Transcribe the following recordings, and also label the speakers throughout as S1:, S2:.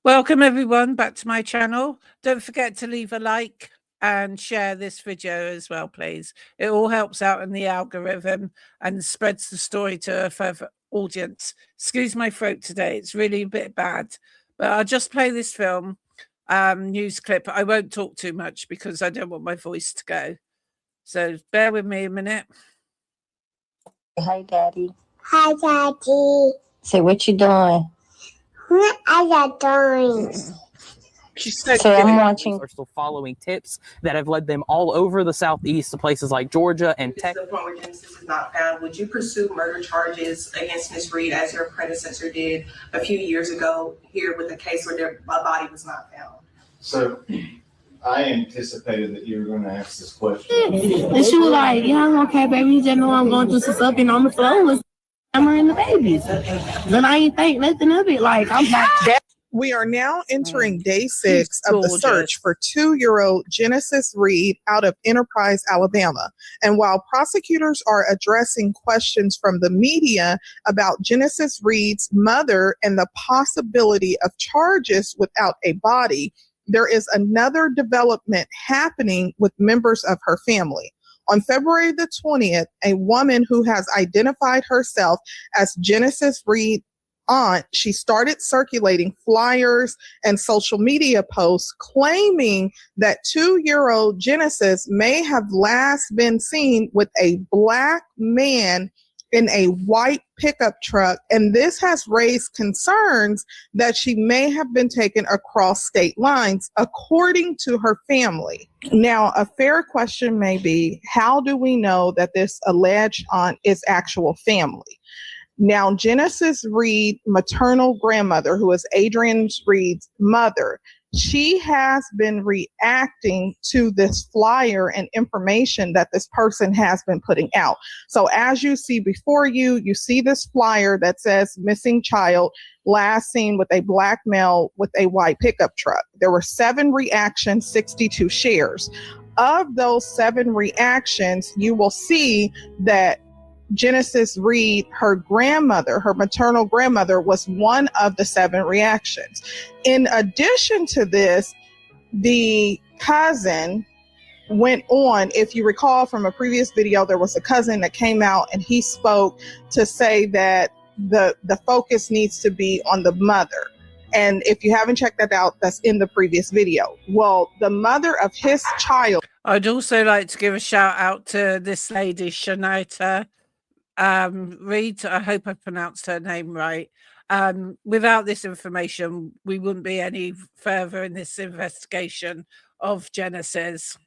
S1: Welcome everyone back to my channel. Don't forget to leave a like and share this video as well, please. It all helps out in the algorithm and spreads the story to a further audience. Excuse my throat today, it's really a bit bad, but I'll just play this film news clip. I won't talk too much because I don't want my voice to go. So bear with me a minute.
S2: Hi, Daddy.
S3: Hi, Daddy.
S2: Say, what you doing?
S3: What are you doing?
S1: She's so
S2: So I'm
S1: cute.
S2: watching.
S4: Are still following tips that have led them all over the Southeast to places like Georgia and
S5: This is
S4: Texas.
S5: the point where Genesis is not found. Would you pursue murder charges against Miss Reid as your predecessor did a few years ago here with a case where a body was not found?
S6: So I anticipated that you were going to ask this question.
S7: And she was like, yeah, I'm okay, baby. You just know I'm going through some stuff and on the floor with Hammer and the babies. Then I ain't think nothing of it. Like, I'm like,
S8: We are now entering day 6 of the
S1: gorgeous.
S8: search for 2-year-old Genesis Reid out of Enterprise, Alabama. And while prosecutors are addressing questions from the media about Genesis Reid's mother and the possibility of charges without a body, there is another development happening with members of her family. On February the 20th, a woman who has identified herself as Genesis Reid's aunt, she started circulating flyers and social media posts claiming that 2-year-old Genesis may have last been seen with a black man in a white pickup truck, and this has raised concerns that she may have been taken across state lines, according to her family. Now, a fair question may be, how do we know that this alleged aunt is actual family? Now, Genesis Reid, maternal grandmother, who is Adrian Reid's mother, she has been reacting to this flyer and information that this person has been putting out. So as you see before you, you see this flyer that says missing child, last seen with a black male with a white pickup truck. There were 7 reactions, 62 shares. Of those 7 reactions, you will see that Genesis Reid, her grandmother, her maternal grandmother, was one of the 7 reactions. In addition to this, the cousin went on. If you recall from a previous video, there was a cousin that came out and he spoke to say that the focus needs to be on the mother. And if you haven't checked that out, that's in the previous video. Well, the mother of his child.
S1: I'd also like to give a shout out to this lady, Shaneatra Reid. I hope I pronounced her name right. Without this information, we wouldn't be any further in this investigation of Genesis.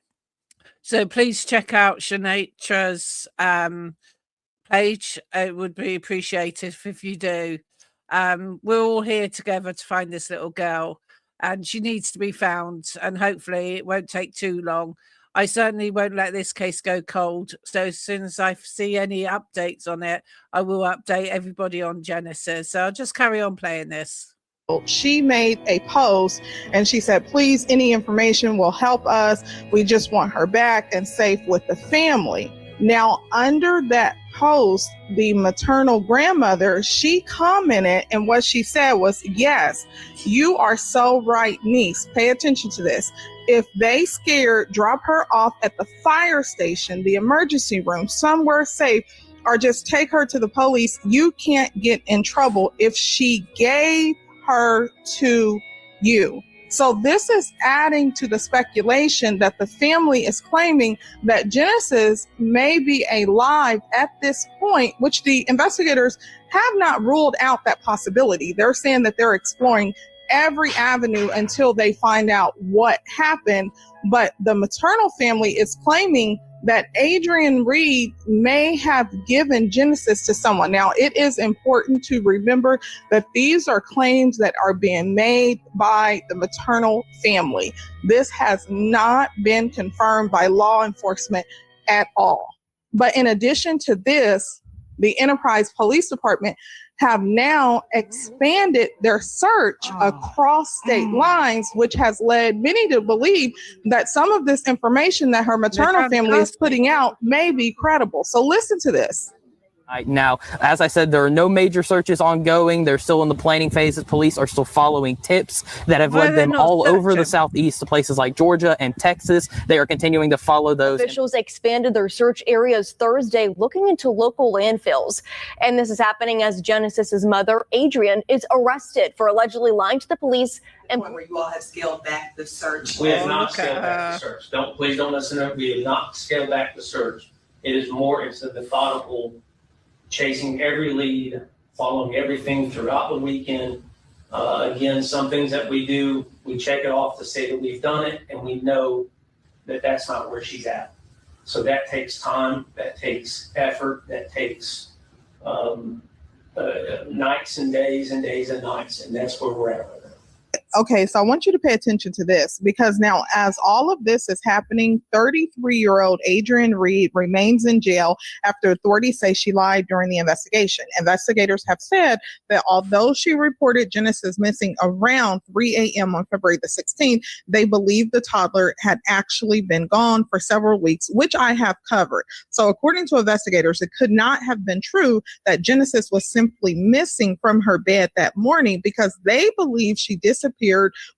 S1: So please check out Shaneatra's page. It would be appreciated if you do. We're all here together to find this little girl, and she needs to be found, and hopefully it won't take too long. I certainly won't let this case go cold. So as soon as I see any updates on it, I will update everybody on Genesis. So I'll just carry on playing this.
S8: She made a post and she said, please, any information will help us. We just want her back and safe with the family. Now, under that post, the maternal grandmother, she commented, and what she said was, yes, you are so right, niece. Pay attention to this. If they scared, drop her off at the fire station, the emergency room, somewhere safe, or just take her to the police. You can't get in trouble if she gave her to you. So this is adding to the speculation that the family is claiming that Genesis may be alive at this point, which the investigators have not ruled out that possibility. They're saying that they're exploring every avenue until they find out what happened. But the maternal family is claiming that Adrian Reid may have given Genesis to someone. Now, it is important to remember that these are claims that are being made by the maternal family. This has not been confirmed by law enforcement at all. But in addition to this, the Enterprise Police Department have now expanded their search across state lines, which has led many to believe that some of this information that her maternal family is putting out may be credible. So listen to this.
S4: Now, as I said, there are no major searches ongoing. They're still in the planning phase. Police are still following tips that have
S1: Why are
S4: led
S1: they
S4: them
S1: not
S4: all over the
S1: searching?
S4: Southeast to places like Georgia and Texas. They are continuing to follow those.
S9: Officials expanded their search areas Thursday, looking into local landfills. And this is happening as Genesis's mother, Adrian, is arrested for allegedly lying to the police. And
S5: Where you all have scaled back the search.
S10: We have not
S1: Okay.
S10: scaled back the search. Please don't listen to it. We have not scaled back the search. It's a methodical chasing every lead, following everything throughout the weekend. Again, some things that we do, we check it off to say that we've done it, and we know that that's not where she's at. So that takes time, that takes effort, that takes nights and days and days and nights, and that's where we're at right now.
S8: Okay, so I want you to pay attention to this, because now as all of this is happening, 33-year-old Adrian Reid remains in jail after authorities say she lied during the investigation. Investigators have said that although she reported Genesis missing around 3 a.m. on February the 16th, they believe the toddler had actually been gone for several weeks, which I have covered. So according to investigators, it could not have been true that Genesis was simply missing from her bed that morning, because they believe she disappeared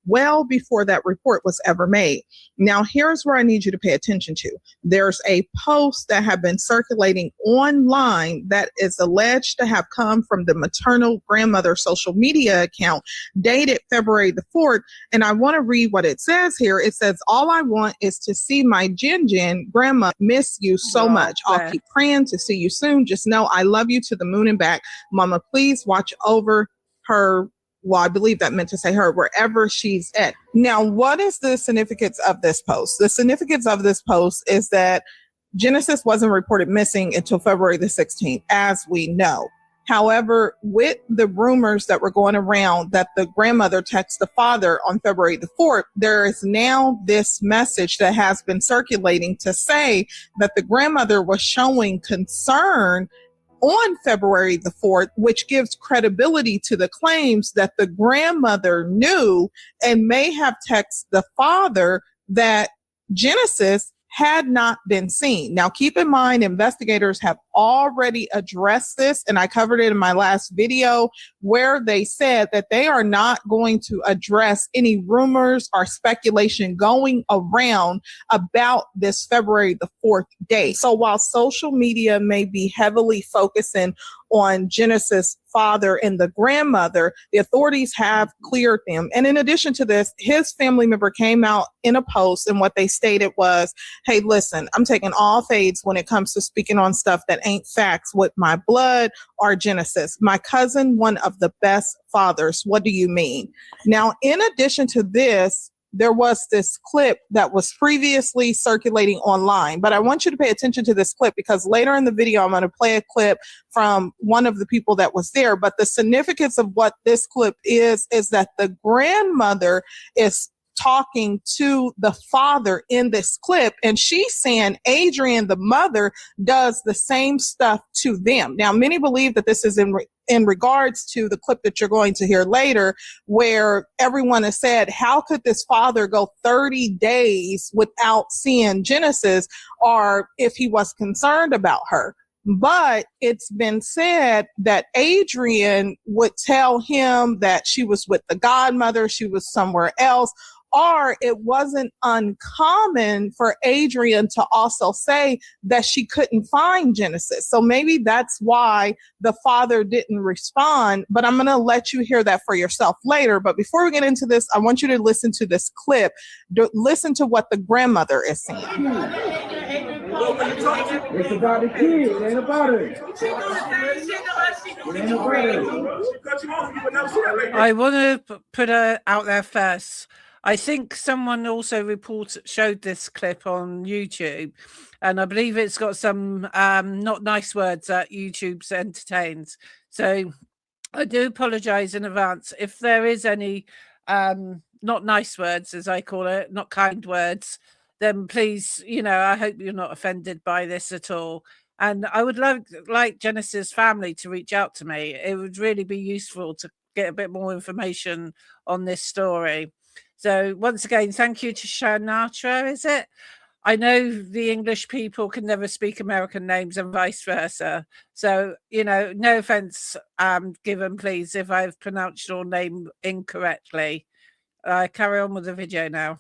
S8: well before that report was ever made. Now, here's where I need you to pay attention to. There's a post that have been circulating online that is alleged to have come from the maternal grandmother social media account dated February the 4th. And I want to read what it says here. It says, "All I want is to see my Jen grandma. Miss you so much. I'll keep praying to see you soon. Just know I love you to the moon and back. Mama, please watch over her." Well, I believe that meant to say her, wherever she's at. Now, what is the significance of this post? The significance of this post is that Genesis wasn't reported missing until February the 16th, as we know. However, with the rumors that were going around that the grandmother texted the father on February the 4th, there is now this message that has been circulating to say that the grandmother was showing concern on February the 4th, which gives credibility to the claims that the grandmother knew and may have texted the father that Genesis had not been seen. Now, keep in mind, investigators have already addressed this, and I covered it in my last video, where they said that they are not going to address any rumors or speculation going around about this February the 4th date. So while social media may be heavily focusing on Genesis' father and the grandmother, the authorities have cleared them. And in addition to this, his family member came out in a post, and what they stated was, "Hey, listen, I'm taking all fades when it comes to speaking on stuff that ain't facts with my blood or Genesis. My cousin, one of the best fathers. What do you mean?" Now, in addition to this, there was this clip that was previously circulating online, but I want you to pay attention to this clip, because later in the video, I'm going to play a clip from one of the people that was there. But the significance of what this clip is that the grandmother is talking to the father in this clip, and she's saying Adrian, the mother, does the same stuff to them. Now, many believe that this is in regards to the clip that you're going to hear later, where everyone has said, how could this father go 30 days without seeing Genesis, or if he was concerned about her? But it's been said that Adrian would tell him that she was with the godmother, she was somewhere else, or it wasn't uncommon for Adrian to also say that she couldn't find Genesis. So maybe that's why the father didn't respond, but I'm going to let you hear that for yourself later. But before we get into this, I want you to listen to this clip. Listen to what the grandmother is saying.
S11: It's about the kid, it ain't about it.
S1: I want to put it out there first. I think someone also showed this clip on YouTube, and I believe it's got some not nice words that YouTube's entertains. So I do apologize in advance if there is any not nice words, as I call it, not kind words. Then please, I hope you're not offended by this at all. And I would like Genesis family to reach out to me. It would really be useful to get a bit more information on this story. So once again, thank you to Shaneatra, is it? I know the English people can never speak American names and vice versa. So, no offense given, please, if I've pronounced your name incorrectly. Carry on with the video now.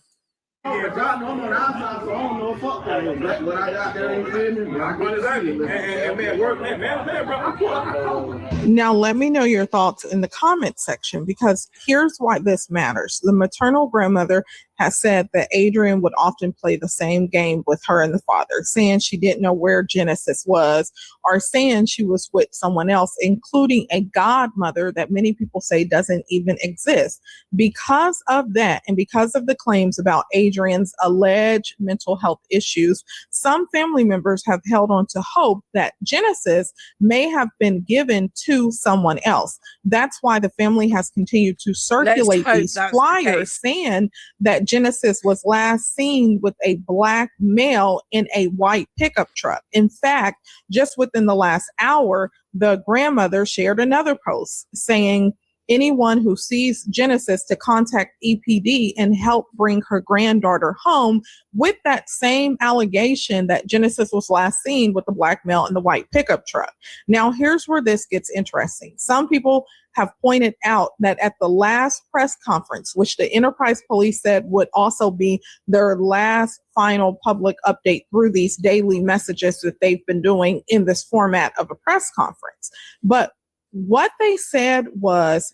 S11: Yeah, God, no, I'm on the outside, so I don't know fuck that. What I got there, you feel me? And man, work, man, bro.
S8: Now, let me know your thoughts in the comment section, because here's why this matters. The maternal grandmother has said that Adrian would often play the same game with her and the father, saying she didn't know where Genesis was, or saying she was with someone else, including a godmother that many people say doesn't even exist. Because of that, and because of the claims about Adrian's alleged mental health issues, some family members have held on to hope that Genesis may have been given to someone else. That's why the family has continued to circulate these flyers saying that Genesis was last seen with a black male in a white pickup truck. In fact, just within the last hour, the grandmother shared another post saying anyone who sees Genesis to contact EPD and help bring her granddaughter home, with that same allegation that Genesis was last seen with the black male in the white pickup truck. Now, here's where this gets interesting. Some people have pointed out that at the last press conference, which the Enterprise Police said would also be their last final public update through these daily messages that they've been doing in this format of a press conference. But what they said was,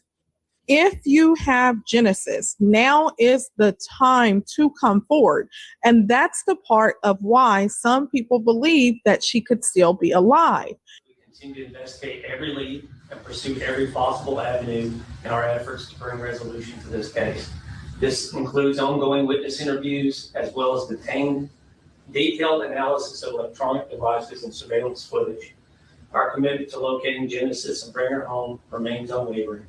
S8: if you have Genesis, now is the time to come forward. And that's the part of why some people believe that she could still be alive.
S10: We continue to investigate every lead and pursue every possible avenue in our efforts to bring resolution to this case. This includes ongoing witness interviews, as well as detailed analysis of electronic devices and surveillance footage. Our commitment to locating Genesis and bringing her home remains unwavering.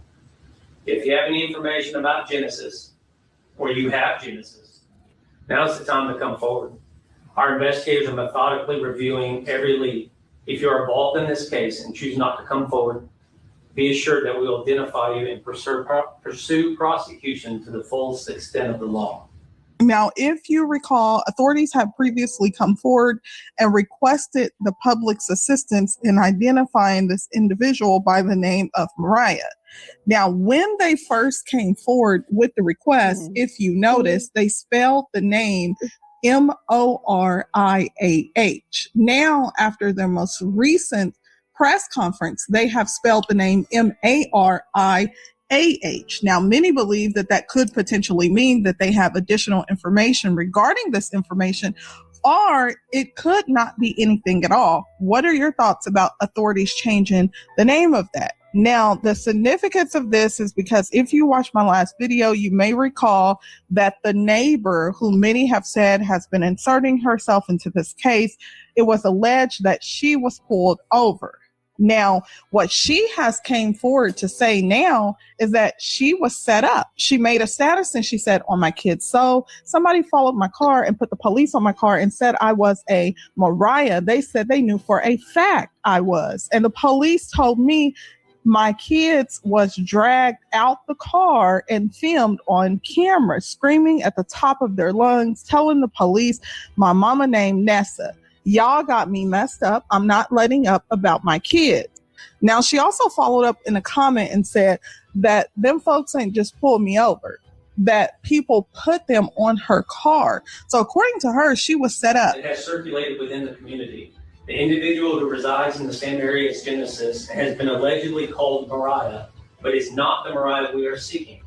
S10: If you have any information about Genesis, or you have Genesis, now's the time to come forward. Our investigators are methodically reviewing every lead. If you are involved in this case and choose not to come forward, be assured that we will identify you and pursue prosecution to the fullest extent of the law.
S8: Now, if you recall, authorities have previously come forward and requested the public's assistance in identifying this individual by the name of Mariah. Now, when they first came forward with the request, if you notice, they spelled the name Moriah. Now, after their most recent press conference, they have spelled the name Mariah. Now, many believe that that could potentially mean that they have additional information regarding this information, or it could not be anything at all. What are your thoughts about authorities changing the name of that? Now, the significance of this is because if you watch my last video, you may recall that the neighbor, who many have said has been inserting herself into this case, it was alleged that she was pulled over. Now, what she has came forward to say now is that she was set up. She made a status and she said, on my kid's soul, somebody followed my car and put the police on my car and said I was a Mariah. They said they knew for a fact I was. And the police told me my kids was dragged out the car and filmed on camera, screaming at the top of their lungs, telling the police my mama named Nessa. Y'all got me messed up. I'm not letting up about my kids. Now, she also followed up in a comment and said that them folks ain't just pulled me over, that people put them on her car. So according to her, she was set up.
S10: It has circulated within the community. The individual who resides in the same area as Genesis has been allegedly called Mariah, but is not the Mariah we are seeking.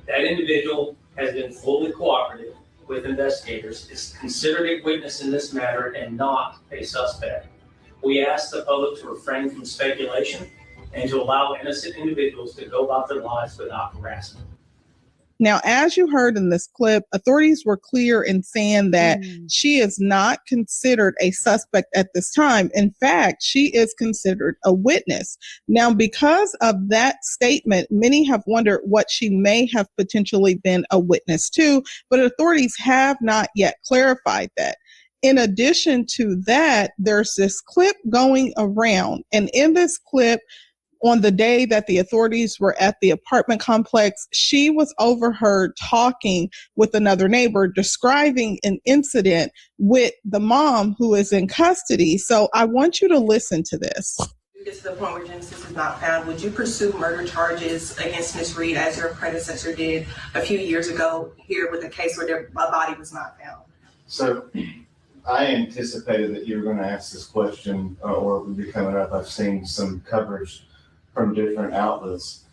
S10: That individual has been fully cooperative with investigators, is considered a witness in this matter and not a suspect. We ask the public to refrain from speculation and to allow innocent individuals to go about their lives without harassment.
S8: Now, as you heard in this clip, authorities were clear in saying that she is not considered a suspect at this time. In fact, she is considered a witness. Now, because of that statement, many have wondered what she may have potentially been a witness to, but authorities have not yet clarified that. In addition to that, there's this clip going around, and in this clip, on the day that the authorities were at the apartment complex, she was overheard talking with another neighbor, describing an incident with the mom who is in custody. So I want you to listen to this.
S5: You get to the point where Genesis is not found, would you pursue murder charges against Ms. Reid as your predecessor did a few years ago here with a case where a body was not found?
S6: So I anticipated that you were going to ask this question or it would be coming up. I've seen some coverage from different outlets.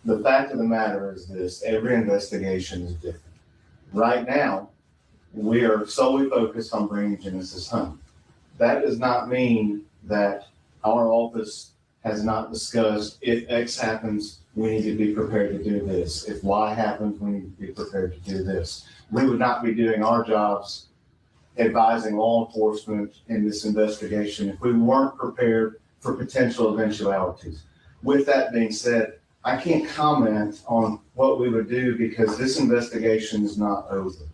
S6: The fact of the matter is this: every investigation is different. Right now, we are solely focused on bringing Genesis home. That does not mean that our office has not discussed if X happens, we need to be prepared to do this. If Y happens, we need to be prepared to do this. We would not be doing our jobs advising law enforcement in this investigation if we weren't prepared for potential eventualities. With that being said, I can't comment on what we would do because this investigation is not over.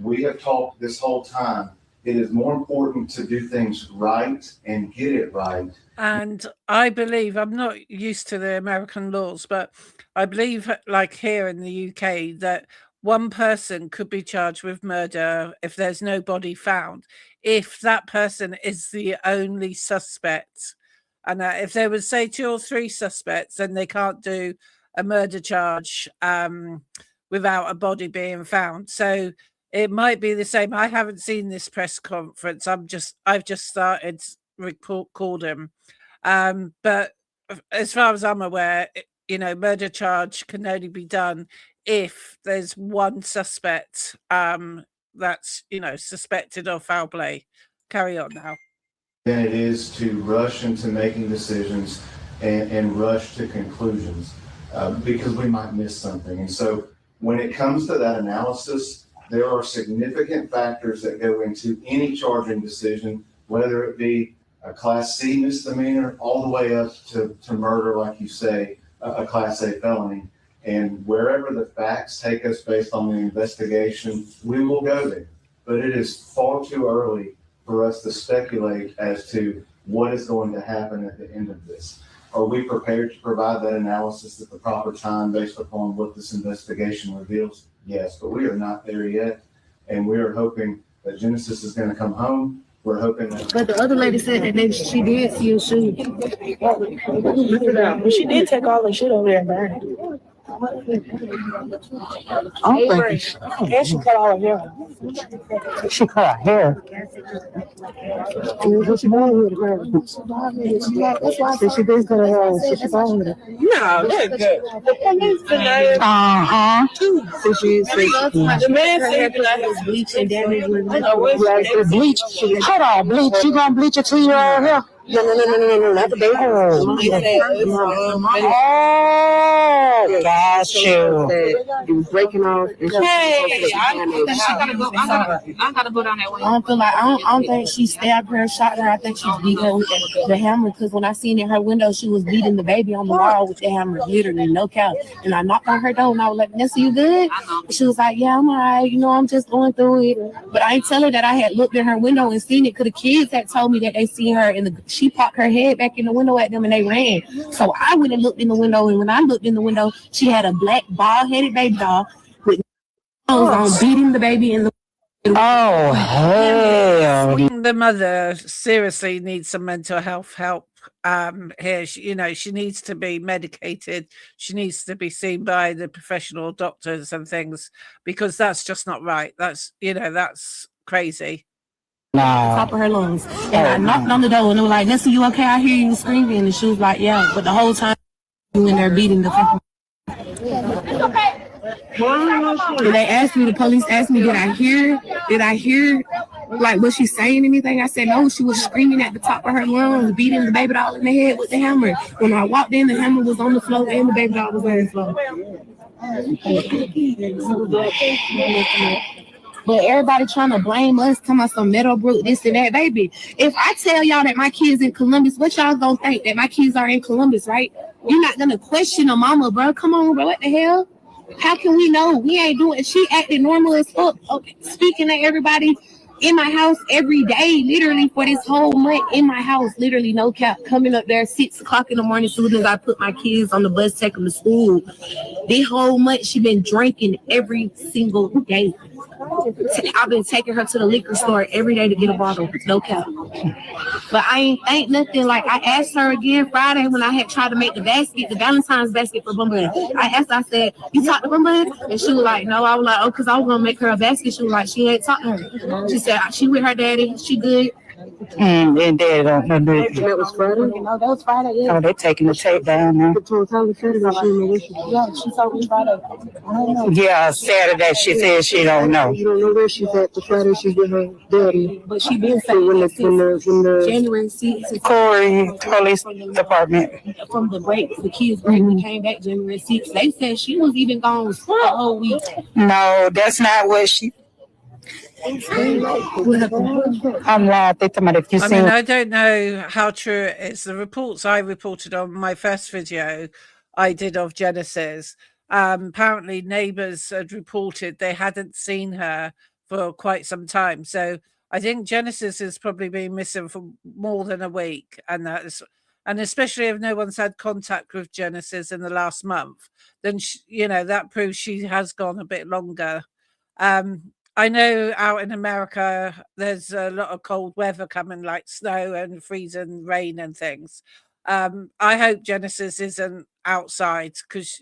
S6: We have talked this whole time. It is more important to do things right and get it right.
S1: And I believe, I'm not used to the American laws, but I believe, like here in the UK, that one person could be charged with murder if there's no body found, if that person is the only suspect. And if there was, say, 2 or 3 suspects, then they can't do a murder charge without a body being found. So it might be the same. I haven't seen this press conference. I've just started recording. But as far as I'm aware, murder charge can only be done if there's one suspect that's, suspected of foul play. Carry on now.
S6: Than it is to rush into making decisions and rush to conclusions because we might miss something. And so when it comes to that analysis, there are significant factors that go into any charging decision, whether it be a Class C misdemeanor all the way up to murder, like you say, a Class A felony. And wherever the facts take us based on the investigation, we will go there. But it is far too early for us to speculate as to what is going to happen at the end of this. Are we prepared to provide that analysis at the proper time based upon what this investigation reveals? Yes, but we are not there yet. And we are hoping that Genesis is going to come home. We're hoping that.
S7: But the other lady said that she did see a shoe. But she did take all the shit over there and burn it. And she cut all her hair.
S2: She cut her hair.
S7: What's wrong with her? She did cut her hair. She's fine with it. No, that's good. The police denied.
S2: So
S7: the man said that was bleach and damage.
S2: Bleach. Hold on, bleach. You gonna bleach a 2-year-old hair? No, not the baby. Oh, got you. He was breaking off.
S7: Hey, I gotta go down that way. I don't feel like I don't think she stabbed her, shot her. I think she beat her with the hammer because when I seen in her window, she was beating the baby on the wall with the hammer, literally, no cap. And I knocked on her door and I was like, Nessa, you good? And she was like, yeah, I'm all right. I'm just going through it. But I ain't tell her that I had looked in her window and seen it because the kids had told me that they seen her she popped her head back in the window at them and they ran. So I went and looked in the window, and when I looked in the window, she had a black bald-headed baby doll with nose on beating the baby in the.
S2: Oh, hell.
S1: The mother seriously needs some mental health help here. She needs to be medicated. She needs to be seen by the professional doctors and things because that's just not right. That's crazy.
S7: Top of her lungs, and I knocked on the door, and they were like, "Nessa, you okay? I hear you screaming." And she was like, "Yeah," but the whole time you in there beating the fucking. And they asked me, the police asked me, did I hear, like, was she saying anything? I said, no, she was screaming at the top of her lungs, beating the baby doll in the head with the hammer. When I walked in, the hammer was on the floor, and the baby doll was on the floor. But everybody trying to blame us, talking about some Meadowbrook, this and that. Baby, if I tell y'all that my kids in Columbus, what y'all gonna think? That my kids are in Columbus, right? You're not gonna question a mama, bro. Come on, bro. What the hell? How can we know? We ain't doing it. She acted normal as fuck. Okay. Speaking to everybody, in my house every day, literally for this whole month in my house, literally no cap, coming up there 6 o'clock in the morning as soon as I put my kids on the bus, take them to school. This whole month she been drinking every single day. I've been taking her to the liquor store every day to get a bottle, no cap. But I ain't nothing. Like, I asked her again Friday when I had tried to make the Valentine's basket for Bum Bud. I asked her, I said, you talked to Bum Bud? And she was like, no. I was like, oh, because I was going to make her a basket. She was like, she ain't talked to her. She said, she with her daddy. She good.
S2: And daddy don't know that.
S7: That was Friday? No, that was Friday, yeah.
S2: Oh, they're taking the tape down now.
S7: Yeah, she told me Friday. I don't know.
S2: Yeah, Saturday she said she don't know.
S7: You don't know where she's at. The Friday she's with her daddy. But she been saying when the January 6th.
S2: Corey Police Department.
S7: From the break, the kids break, we came back January 6th. They said she was even gone for a whole week.
S2: No, that's not what she. I'm lying.
S1: I don't know how true it is. The reports I reported on my first video I did of Genesis, apparently neighbours had reported they hadn't seen her for quite some time. So I think Genesis has probably been missing for more than a week, and especially if no one's had contact with Genesis in the last month, then that proves she has gone a bit longer. I know out in America, there's a lot of cold weather coming, like snow and freezing rain and things. I hope Genesis isn't outside because,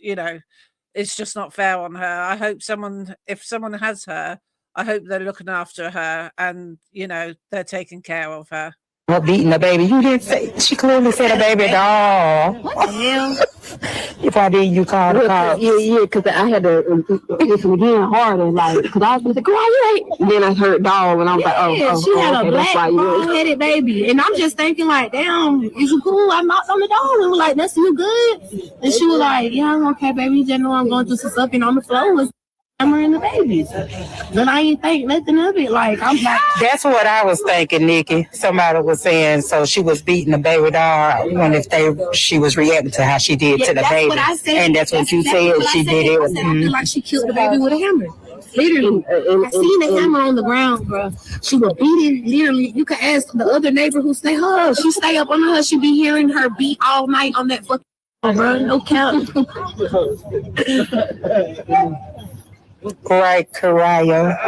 S1: it's just not fair on her. I hope if someone has her, I hope they're looking after her and, they're taking care of her.
S2: Well, beating the baby. You didn't say. She clearly said a baby doll.
S7: What the hell?
S2: If I did, you called the cops.
S7: Yeah, because I had to listen again harder, like, because I was going to say, girl, you ain't. And then I heard doll, and I was like, she had a black bald-headed baby. And I'm just thinking, like, damn, is you cool? I knocked on the door and was like, that's you good? And she was like, yeah, I'm okay, baby. You just know I'm going through some stuff and on the floor. And the babies. Then I ain't think nothing of it. Like, I'm like,
S2: that's what I was thinking, Nikki. Somebody was saying, so she was beating the baby doll when she was reacting to how she did to the baby.
S7: What I said.
S2: And that's what you said. She did it.
S7: I feel like she killed the baby with a hammer. Literally. I seen the hammer on the ground, bro. She was beating, literally. You can ask the other neighbor who stay her. She stay up on her. She be hearing her beat all night on that fucking bro. No count.
S2: Right, Karaya,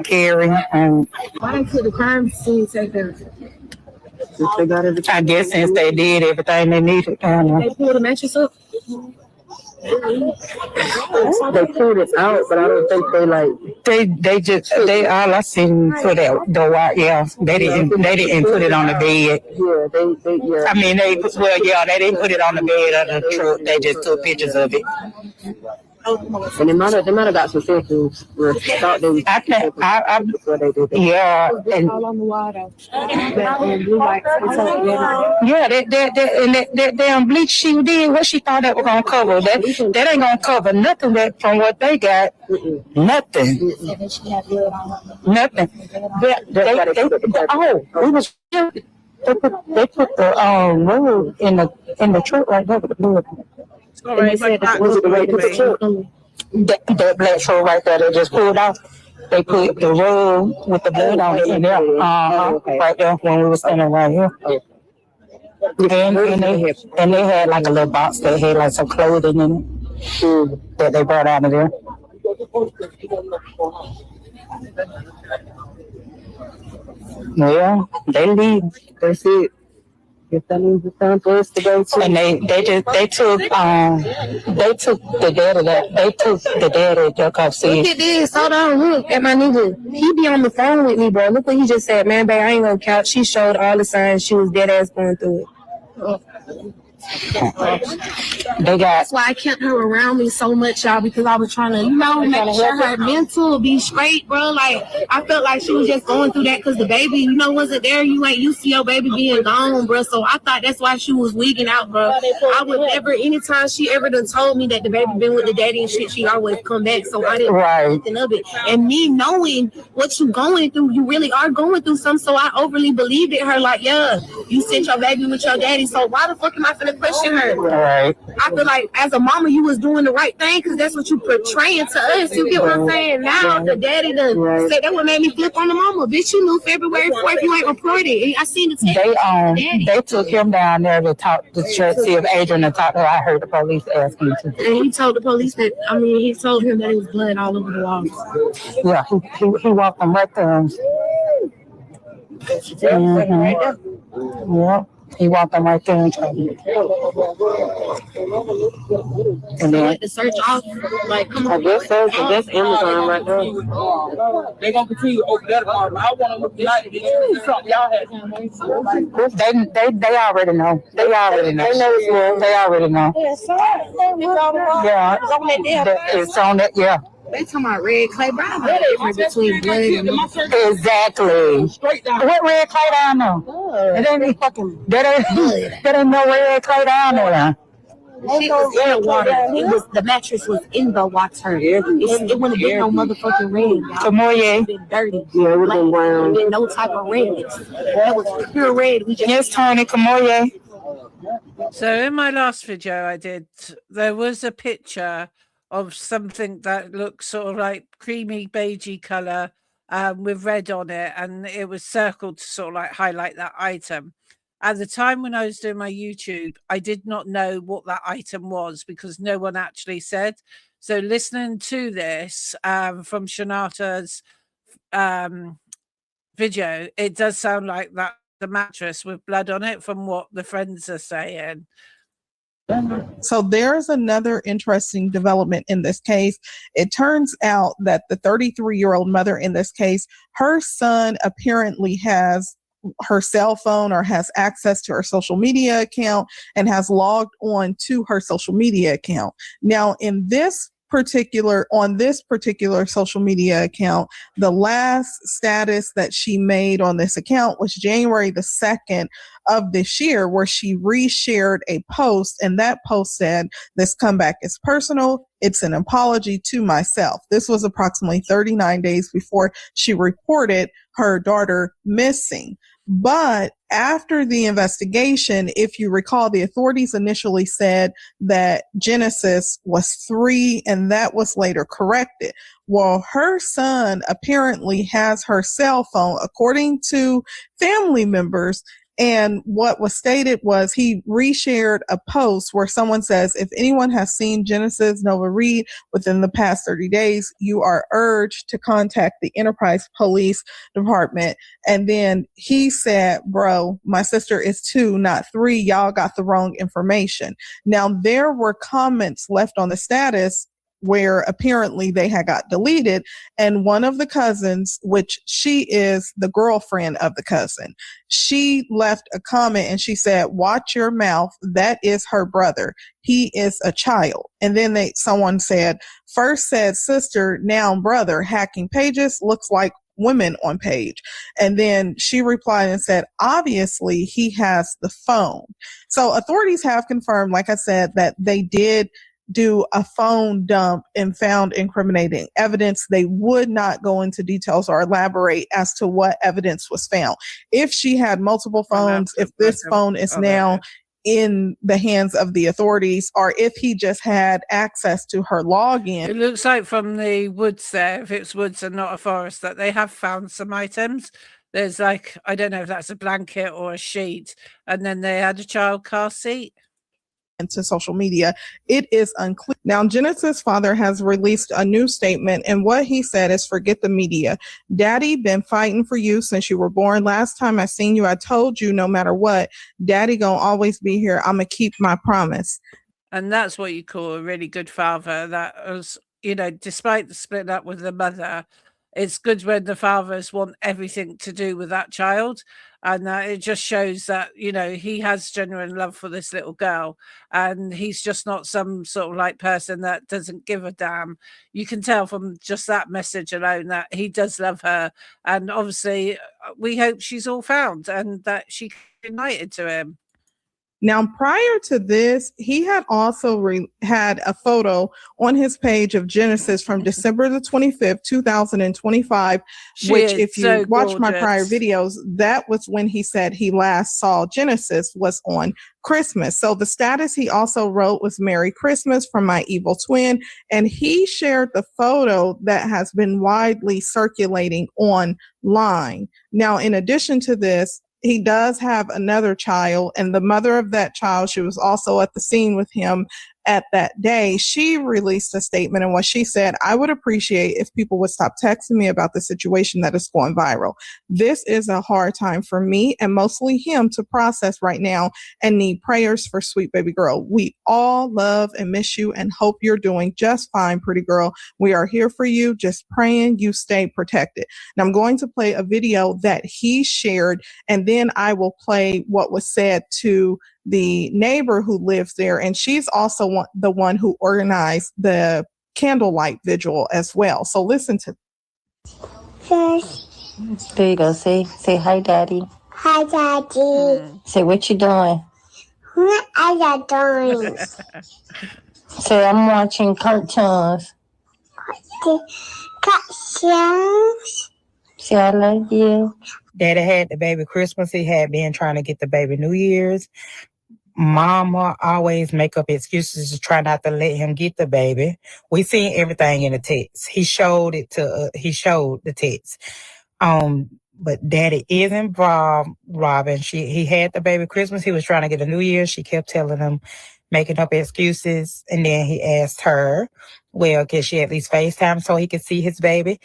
S2: Gary.
S7: Why they put the crime scene taker?
S2: I guess since they did everything they needed.
S7: They pulled the mattress up. They pulled it out, but I don't think
S2: they all I seen for that door. Yeah, they didn't put it on the bed.
S7: Yeah,
S2: I mean they didn't put it on the bed of the truck. They just took pictures of it.
S7: And they might have got some pictures.
S2: Yeah, and
S7: all on the water.
S2: Yeah, that damn bleach she did, what she thought that was gonna cover. That ain't gonna cover nothing that from what they got. Nothing. Nothing. They put the road in the truck right there with the blood.
S1: Sorry,
S2: that black truck right there, they just pulled off. They put the rug with the blood on it in there, right there when we were standing right here. And they had like a little box that had like some clothing in it that they brought out of there. Yeah, they leave. That's it. That means it's time for us to go to. And they took the daddy Duck off scene.
S7: Look at this. Hold on. Look at my nigga. He be on the phone with me, bro. Look what he just said. Man, babe, I ain't gonna count. She showed all the signs she was dead ass going through it. That's why I kept her around me so much, y'all, because I was trying to, make sure her mental be straight, bro. Like, I felt like she was just going through that because the baby, wasn't there. You ain't used to your baby being gone, bro. So I thought that's why she was wigging out, bro. I would never, anytime she ever done told me that the baby been with the daddy and shit, she always come back. So I didn't know nothing of it. And me knowing what you going through, you really are going through something. So I overly believed in her, like, yeah, you sent your baby with your daddy. So why the fuck am I finna question her.
S2: Right.
S7: I feel like as a mama, you was doing the right thing because that's what you portraying to us. You get what I'm saying? Now the daddy done said that what made me flip on the mama. Bitch, you knew February 4th you ain't reported. I seen the text.
S2: They took him down there to talk to see if Adrian had talked to her. I heard the police ask him to.
S7: And he told the police that, he told him that it was blood all over the walls.
S2: Yeah, he walked them right there. Yeah, he walked them right there and told me. And then
S7: the search off, like, come on.
S2: I guess so, because that's Amazon right now.
S11: They gonna continue to open that apartment. I want to look like something y'all had.
S2: They already know. They already know. They already know. Yeah, it's on it. Yeah.
S7: They talking about red clay, but I know the difference between blood and
S2: exactly. What red clay down there? It ain't fucking. That ain't no red clay down there.
S7: She was in the water. The mattress was in the water. It wouldn't have been no motherfucking red.
S2: Kamoye.
S7: It been dirty.
S2: Yeah, it would have been brown.
S7: Been no type of red. That was pure red. We just
S2: yes, Tony Kamoye.
S1: So in my last video I did, there was a picture of something that looks sort of like creamy beigey color with red on it, and it was circled to sort of like highlight that item. At the time when I was doing my YouTube, I did not know what that item was because no one actually said. So listening to this from shaneatra's video, it does sound like that the mattress with blood on it from what the friends are saying.
S8: So there's another interesting development in this case. It turns out that the 33-year-old mother in this case, her son apparently has her cell phone or has access to her social media account and has logged on to her social media account. Now, on this particular social media account, the last status that she made on this account was January the 2nd of this year, where she reshared a post, and that post said, "This comeback is personal. It's an apology to myself." This was approximately 39 days before she reported her daughter missing. But after the investigation, if you recall, the authorities initially said that Genesis was 3, and that was later corrected. Well, her son apparently has her cell phone, according to family members. And what was stated was he reshared a post where someone says, "If anyone has seen Genesis Nova Reid within the past 30 days, you are urged to contact the Enterprise Police Department." And then he said, "Bro, my sister is 2, not 3. Y'all got the wrong information." Now, there were comments left on the status where apparently they had got deleted. And one of the cousins, which she is the girlfriend of the cousin, she left a comment and she said, "Watch your mouth. That is her brother. He is a child." And then someone said, "First said sister, now brother, hacking pages, looks like women on page." And then she replied and said, "Obviously he has the phone." So authorities have confirmed, like I said, that they did do a phone dump and found incriminating evidence. They would not go into details or elaborate as to what evidence was found. If she had multiple phones, if this phone is now in the hands of the authorities, or if he just had access to her login.
S1: It looks like from the woods there, if it's woods and not a forest, that they have found some items. There's like, I don't know if that's a blanket or a sheet, and then they had a child car seat.
S8: Into social media, it is unclear. Now, Genesis' father has released a new statement, and what he said is, "Forget the media. Daddy been fighting for you since you were born. Last time I seen you, I told you no matter what, Daddy gonna always be here. I'm gonna keep my promise."
S1: And that's what you call a really good father. That was, despite the split up with the mother, it's good when the fathers want everything to do with that child. And it just shows that, he has genuine love for this little girl. And he's just not some sort of like person that doesn't give a damn. You can tell from just that message alone that he does love her. And obviously, we hope she's all found and that she can be united to him.
S8: Now, prior to this, he had also had a photo on his page of Genesis from December the 25th, 2025, which if you watch my prior videos, that was when he said he last saw Genesis was on Christmas. So the status he also wrote was Merry Christmas from my evil twin. And he shared the photo that has been widely circulating online. Now, in addition to this, he does have another child, and the mother of that child, she was also at the scene with him at that day. She released a statement, and what she said, I would appreciate if people would stop texting me about the situation that is going viral. This is a hard time for me and mostly him to process right now, and need prayers for sweet baby girl. We all love and miss you and hope you're doing just fine, pretty girl. We are here for you, just praying you stay protected. Now I'm going to play a video that he shared, and then I will play what was said to the neighbor who lives there, and she's also the one who organized the candlelight vigil as well. So listen to.
S3: First,
S2: There you go. Say hi, Daddy.
S3: hi, Daddy.
S2: Say what you doing.
S3: What are you doing?
S2: Say I'm watching cartoons.
S3: Cartoons.
S2: Say I love you. Daddy had the baby Christmas. He had been trying to get the baby New Year's. Mama always make up excuses to try not to let him get the baby. We seen everything in the text. He showed the text. But Daddy is involved, Robin. He had the baby Christmas. He was trying to get a New Year. She kept telling him, making up excuses. And then he asked her, well, can she at least FaceTime so he could see his baby?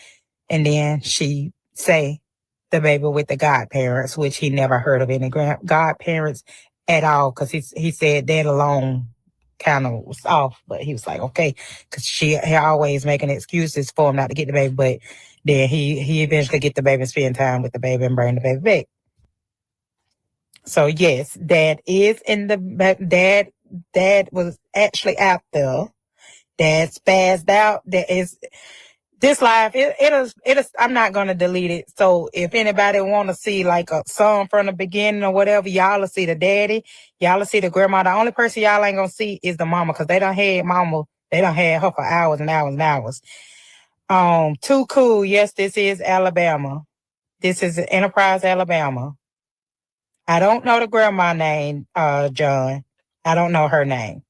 S2: And then she say the baby with the godparents, which he never heard of any godparents at all, because he said that alone kind of was off. But he was like, okay, because he always making excuses for him not to get the baby. But then he eventually get the baby, spend time with the baby, and bring the baby back. So yes, Dad is in the Dad was actually out there. Dad spazzed out. This live, it is. I'm not gonna delete it. So if anybody want to see like a song from the beginning or whatever, y'all will see the daddy. Y'all will see the grandma. The only person y'all ain't gonna see is the mama, because they done had mama. They done had her for hours and hours and hours. Too cool. Yes, this is Alabama. This is Enterprise, Alabama. I don't know the grandma name, John. I don't know her name.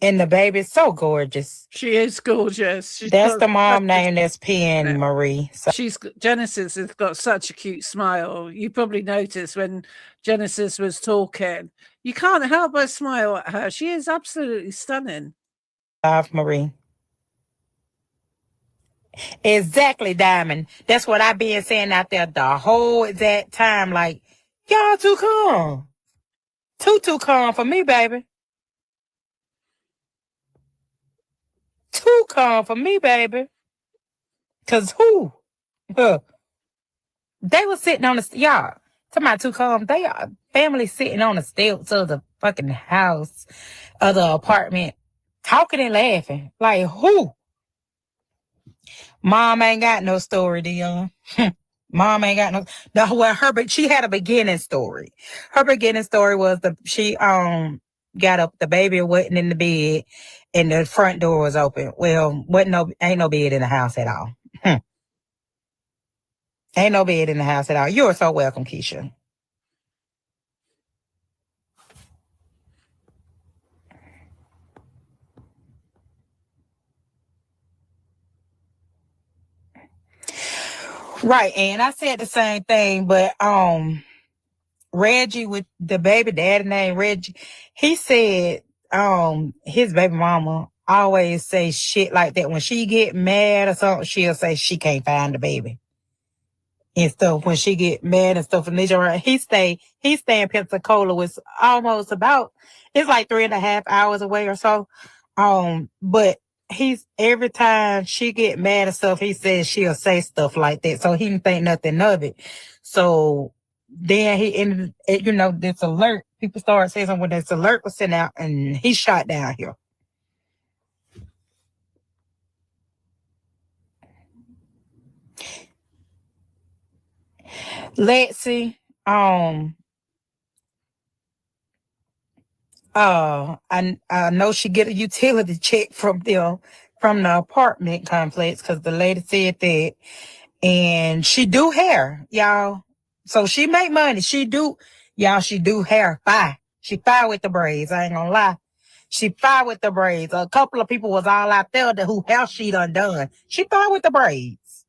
S2: And the baby's so gorgeous.
S1: She is gorgeous.
S2: That's the mom name that's pinned, Marie. So
S1: Genesis has got such a cute smile. You probably noticed when Genesis was talking. You can't help but smile at her. She is absolutely stunning.
S2: Marie. Exactly, Diamond. That's what I've been saying out there the whole exact time. Like, y'all too calm. Too calm for me, baby. Too calm for me, baby. Cause who? They were sitting on the y'all. Talking about too calm. They are family sitting on the steps of the fucking house, of the apartment, talking and laughing. Like who? Mom ain't got no story, Dion. Mom ain't got no. She had a beginning story. Her beginning story was she got up, the baby wasn't in the bed, and the front door was open. Well, ain't no bed in the house at all. Ain't no bed in the house at all. You're so welcome, Keisha. Right, and I said the same thing, but Reggie, with the baby daddy named Reggie, he said his baby mama always say shit like that. When she get mad or something, she'll say she can't find the baby and stuff. When she get mad and stuff, and he stay in Pensacola, was almost about, it's like 3.5 hours away or so. But every time she get mad and stuff, he says she'll say stuff like that. So he didn't think nothing of it. So then he ended, this alert. People started saying something when this alert was sent out, and he shot down here. Lexi, I know she get a utility check from them from the apartment complex because the lady said that, and she do hair, y'all. So she make money. She do hair. Fire. She fire with the braids. I ain't gonna lie. She fire with the braids. A couple of people was all out there who hair she done. She fire with the braids.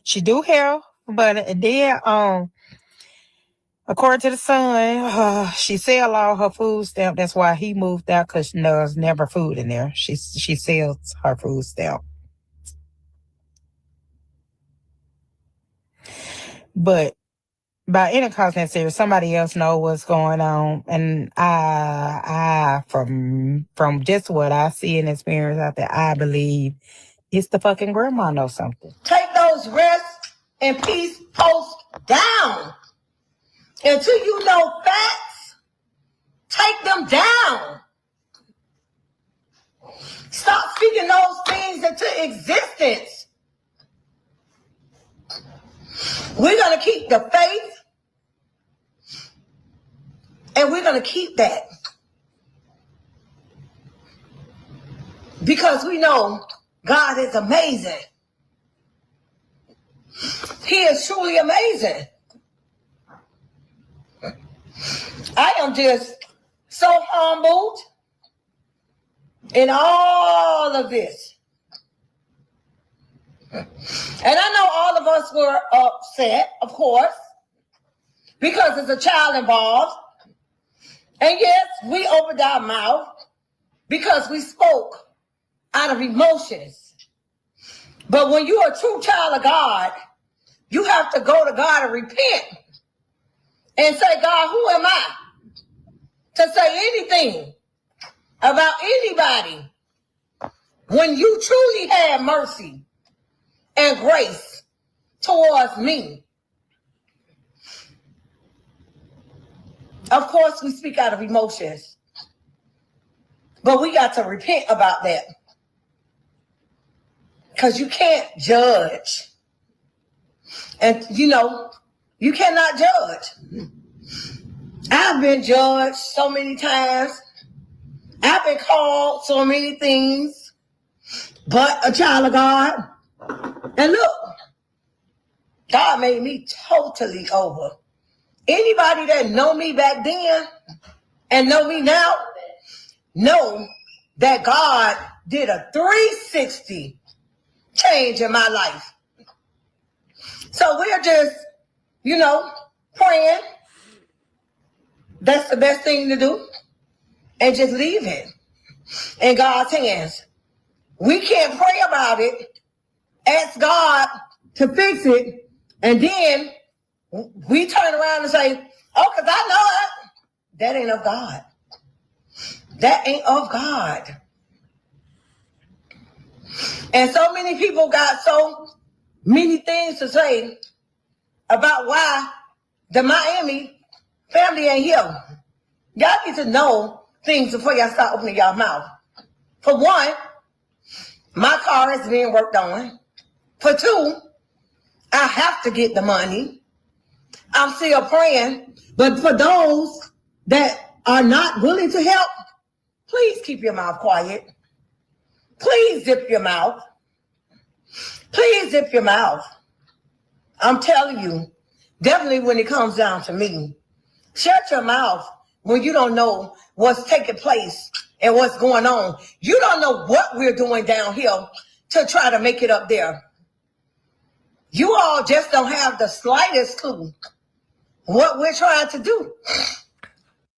S2: She do hair, but then according to the son, she sell all her food stamp. That's why he moved out, because there's never food in there. She sells her food stamp. But by any cause necessary, somebody else know what's going on. And I from just what I see and experience out there, I believe it's the fucking grandma knows something.
S12: Take those rest and peace posts down. Until you know facts, take them down. Stop speaking those things into existence. We're going to keep the faith, and we're going to keep that. Because we know God is amazing. He is truly amazing. I am just so humbled in all of this. And I know all of us were upset, of course, because there's a child involved. And yes, we opened our mouth because we spoke out of emotions. But when you're a true child of God, you have to go to God and repent and say, God, who am I to say anything about anybody when you truly have mercy and grace towards me? Of course, we speak out of emotions, but we got to repent about that, because you can't judge. And, you cannot judge. I've been judged so many times. I've been called so many things, but a child of God. And look, God made me totally over. Anybody that know me back then and know me now, know that God did a 360 change in my life. So we're just, praying. That's the best thing to do. And just leave it in God's hands. We can't pray about it, ask God to fix it, and then we turn around and say, oh, because I know it. That ain't of God. That ain't of God. And so many people got so many things to say about why the Miami family ain't here. Y'all need to know things before y'all start opening y'all mouth. For one, my car is being worked on. For two, I have to get the money. I'm still praying. But for those that are not willing to help, please keep your mouth quiet. Please zip your mouth. Please zip your mouth. I'm telling you, definitely when it comes down to me, shut your mouth when you don't know what's taking place and what's going on. You don't know what we're doing down here to try to make it up there. You all just don't have the slightest clue what we're trying to do.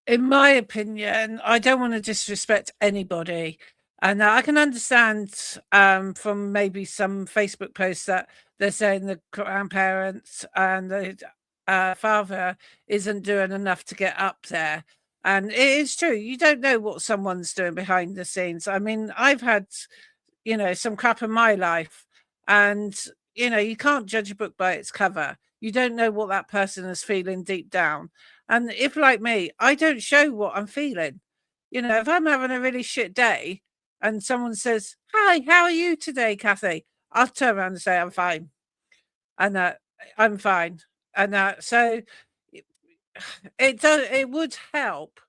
S1: In my opinion, I don't want to disrespect anybody. And I can understand from maybe some Facebook posts that they're saying the grandparents and the father isn't doing enough to get up there. And it is true. You don't know what someone's doing behind the scenes. I mean, I've had, some crap in my life. And, you can't judge a book by its cover. You don't know what that person is feeling deep down. And if, like me, I don't show what I'm feeling. If I'm having a really shit day and someone says, "Hi, how are you today, Kathy?" I'll turn around and say, "I'm fine." And I'm fine. And so it would help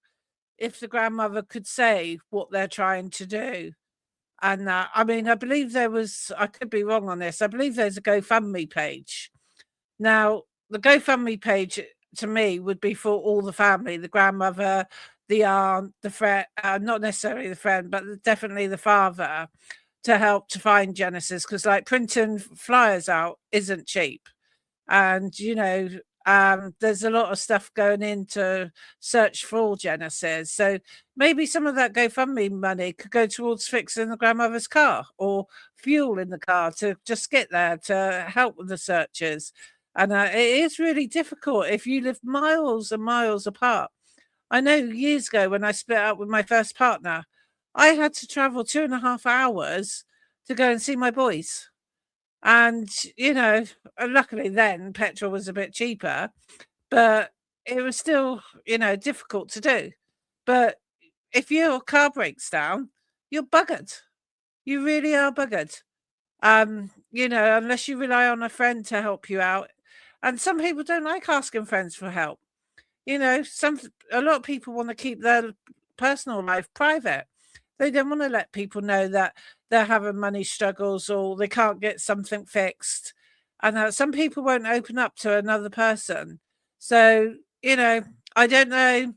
S1: if the grandmother could say what they're trying to do. And I mean, I believe there was, I could be wrong on this, I believe there's a GoFundMe page. Now, the GoFundMe page to me would be for all the family, the grandmother, the aunt, the friend, not necessarily the friend, but definitely the father, to help to find Genesis, because like printing flyers out isn't cheap. And, you know, there's a lot of stuff going into search for Genesis. So maybe some of that GoFundMe money could go towards fixing the grandmother's car or fuel in the car to just get there to help with the searches. And it is really difficult if you live miles and miles apart. I know years ago when I split up with my first partner, I had to travel 2.5 hours to go and see my boys. And, you know, luckily then petrol was a bit cheaper, but it was still, you know, difficult to do. But if your car breaks down, you're buggered. You really are buggered. You know, unless you rely on a friend to help you out. And some people don't like asking friends for help. You know, a lot of people want to keep their personal life private. They don't want to let people know that they're having money struggles or they can't get something fixed. And some people won't open up to another person. So, you know, I don't know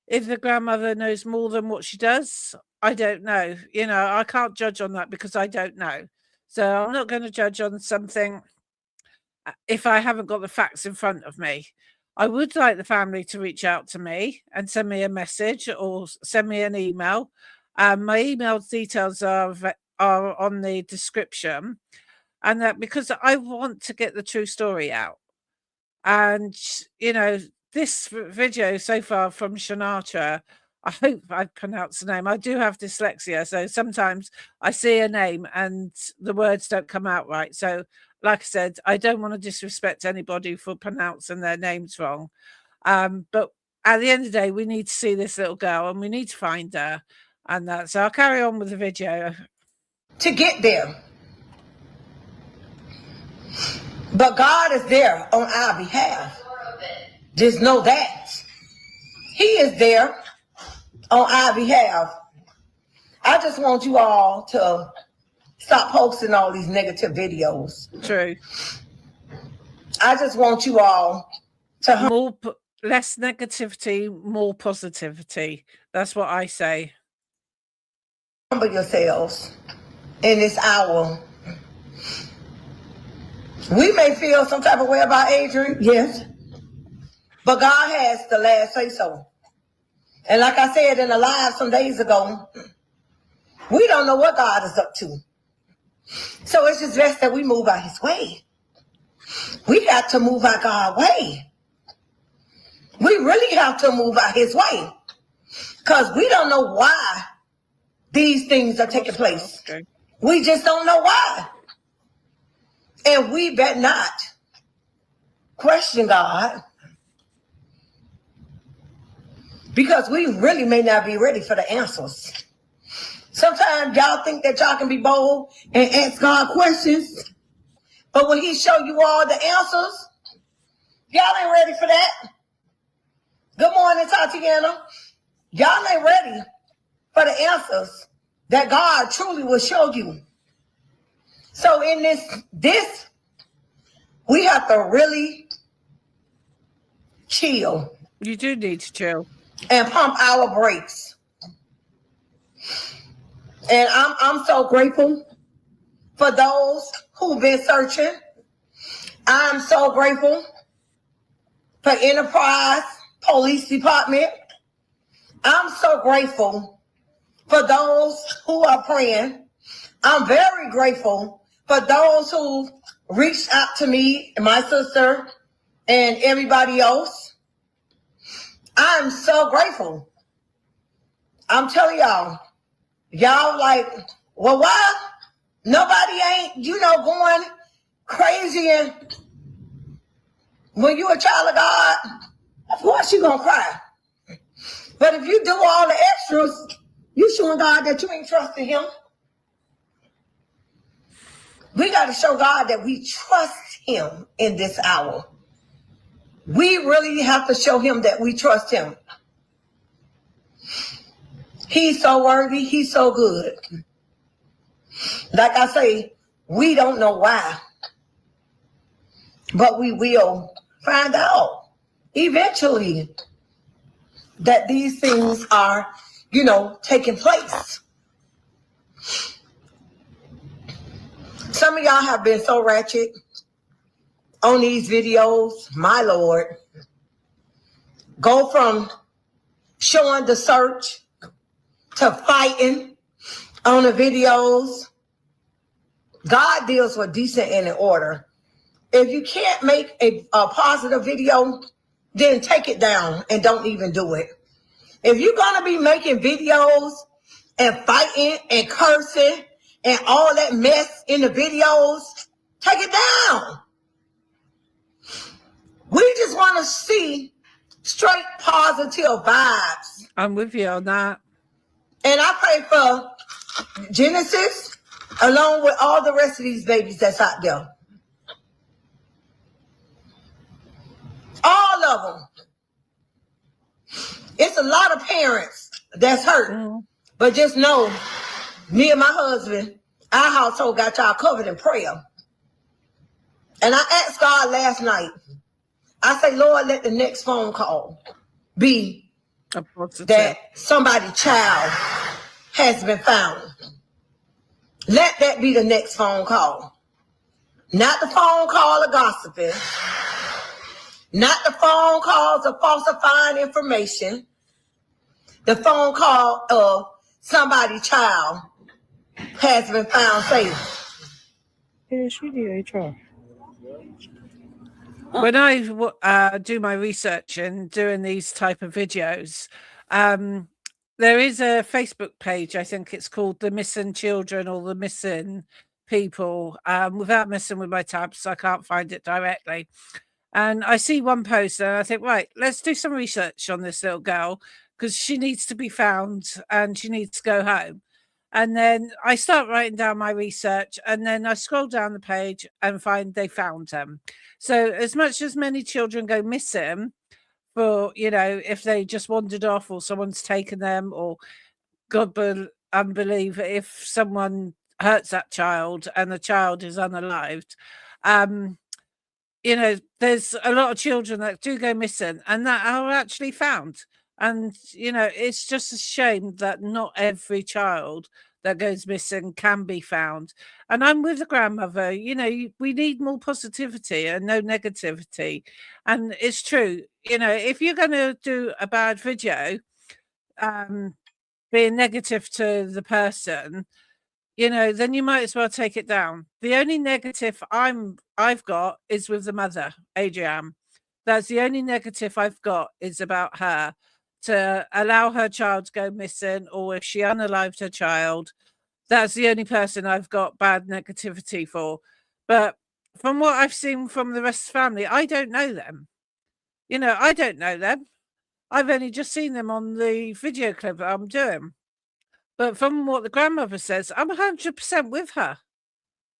S1: if the grandmother knows more than what she does. I don't know. You know, I can't judge on that because I don't know. So I'm not going to judge on something if I haven't got the facts in front of me. I would like the family to reach out to me and send me a message or send me an email. My email details are on the description, and that because I want to get the true story out. And, you know, this video so far from Shaneatra, I hope I pronounced the name. I do have dyslexia, so sometimes I see a name and the words don't come out right. So, like I said, I don't want to disrespect anybody for pronouncing their names wrong. But at the end of the day, we need to see this little girl and we need to find her. And so I'll carry on with the video.
S12: To get there. But God is there on our behalf. Just know that. He is there on our behalf. I just want you all to stop posting all these negative videos.
S1: True.
S12: I just want you all to
S1: less negativity, more positivity. That's what I say.
S12: Humble yourselves in this hour. We may feel some type of way about Adrian, yes, but God has the last say so. And like I said in a live some days ago, we don't know what God is up to. So it's just best that we move out his way. We got to move out God's way. We really have to move out his way. Because we don't know why these things are taking place. Okay. We just don't know why. And we better not question God. Because we really may not be ready for the answers. Sometimes y'all think that y'all can be bold and ask God questions. But when he show you all the answers, y'all ain't ready for that. Good morning, Tatiana. Y'all ain't ready for the answers that God truly will show you. So in this, we have to really chill.
S1: You do need to chill.
S12: And pump our brakes. And I'm so grateful for those who've been searching. I'm so grateful for Enterprise Police Department. I'm so grateful for those who are praying. I'm very grateful for those who reached out to me, and my sister, and everybody else. I'm so grateful. I'm telling y'all like, well, why nobody ain't, going crazy? And when you're a child of God, of course you're going to cry. But if you do all the extras, you showing God that you ain't trusting him. We got to show God that we trust him in this hour. We really have to show him that we trust him. He's so worthy. He's so good. Like I say, we don't know why, but we will find out eventually that these things are, taking place. Some of y'all have been so ratchet on these videos, my Lord. Go from showing the search to fighting on the videos. God deals with decent and in order. If you can't make a positive video, then take it down and don't even do it. If you're going to be making videos and fighting and cursing and all that mess in the videos, take it down. We just want to see straight positive vibes.
S1: I'm with you on that.
S12: And I pray for Genesis along with all the rest of these babies that's out there. All of them. It's a lot of parents that's hurt. But just know, me and my husband, our household got y'all covered in prayer. And I asked God last night, I say, Lord, let the next phone call be that somebody's child has been found. Let that be the next phone call. Not the phone call of gossiping. Not the phone calls of falsifying information. The phone call of somebody's child has been found safe.
S2: Yeah, she did HR.
S1: When I do my research and doing these type of videos, there is a Facebook page, I think it's called The Missing Children or The Missing People. Without messing with my tabs, I can't find it directly. And I see one post and I think, right, let's do some research on this little girl because she needs to be found and she needs to go home. And then I start writing down my research and then I scroll down the page and find they found them. So as much as many children go missing for, if they just wandered off or someone's taken them or God unbelieve if someone hurts that child and the child is unalived, there's a lot of children that do go missing and that are actually found. And, it's just a shame that not every child that goes missing can be found. And I'm with the grandmother, we need more positivity and no negativity. And it's true, if you're going to do a bad video, being negative to the person, then you might as well take it down. The only negative I've got is with the mother, Adrienne. That's the only negative I've got is about her to allow her child to go missing, or if she unalived her child. That's the only person I've got bad negativity for. But from what I've seen from the rest of the family, I don't know them. I don't know them. I've only just seen them on the video clip I'm doing. But from what the grandmother says, I'm 100% with her.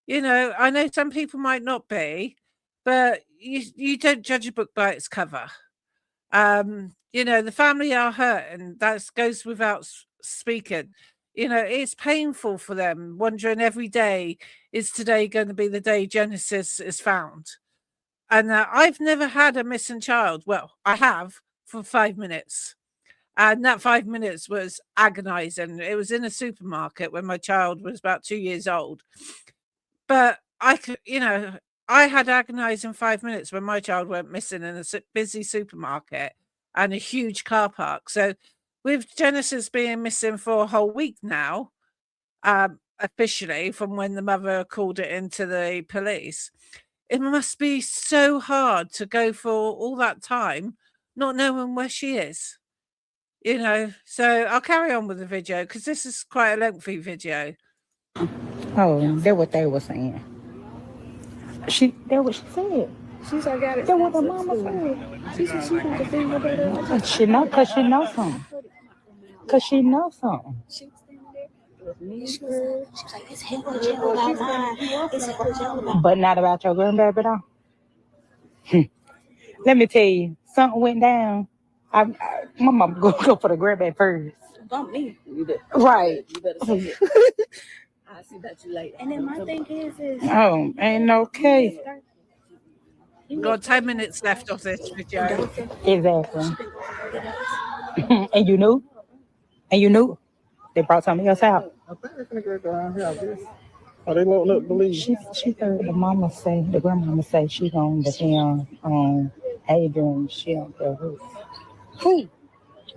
S1: I know some people might not be, but you don't judge a book by its cover. The family are hurt, and that goes without speaking. It's painful for them, wondering every day, is today going to be the day Genesis is found? And I've never had a missing child. Well, I have for 5 minutes. And that 5 minutes was agonizing. It was in a supermarket when my child was about 2 years old. But I had agonizing 5 minutes when my child went missing in a busy supermarket and a huge car park. So with Genesis being missing for a whole week now, officially from when the mother called it into the police, it must be so hard to go for all that time not knowing where she is. So I'll carry on with the video because this is quite a lengthy video.
S2: Oh, that's what they were saying. That's what she said.
S7: She's I got it.
S2: That's what the mama said.
S7: She said she got to figure that out.
S2: She know, cause she knows something. Cause she knows something.
S7: She was like, it's hell jail about mine. It's hell jail about.
S2: But not about your grandbaby though. Let me tell you, something went down. My mom go for the grandbaby first.
S7: bump me.
S2: Right.
S7: You better say it. I'll see about you later. And then my thing is
S2: Oh, ain't no case.
S1: We've got 10 minutes left of this video.
S2: Exactly. And you knew? And you knew? They brought something else out.
S11: I think they're gonna go down here, I guess. Oh, they won't let believe.
S2: She heard the grandmama say she gonna defend Adrian. She don't care who.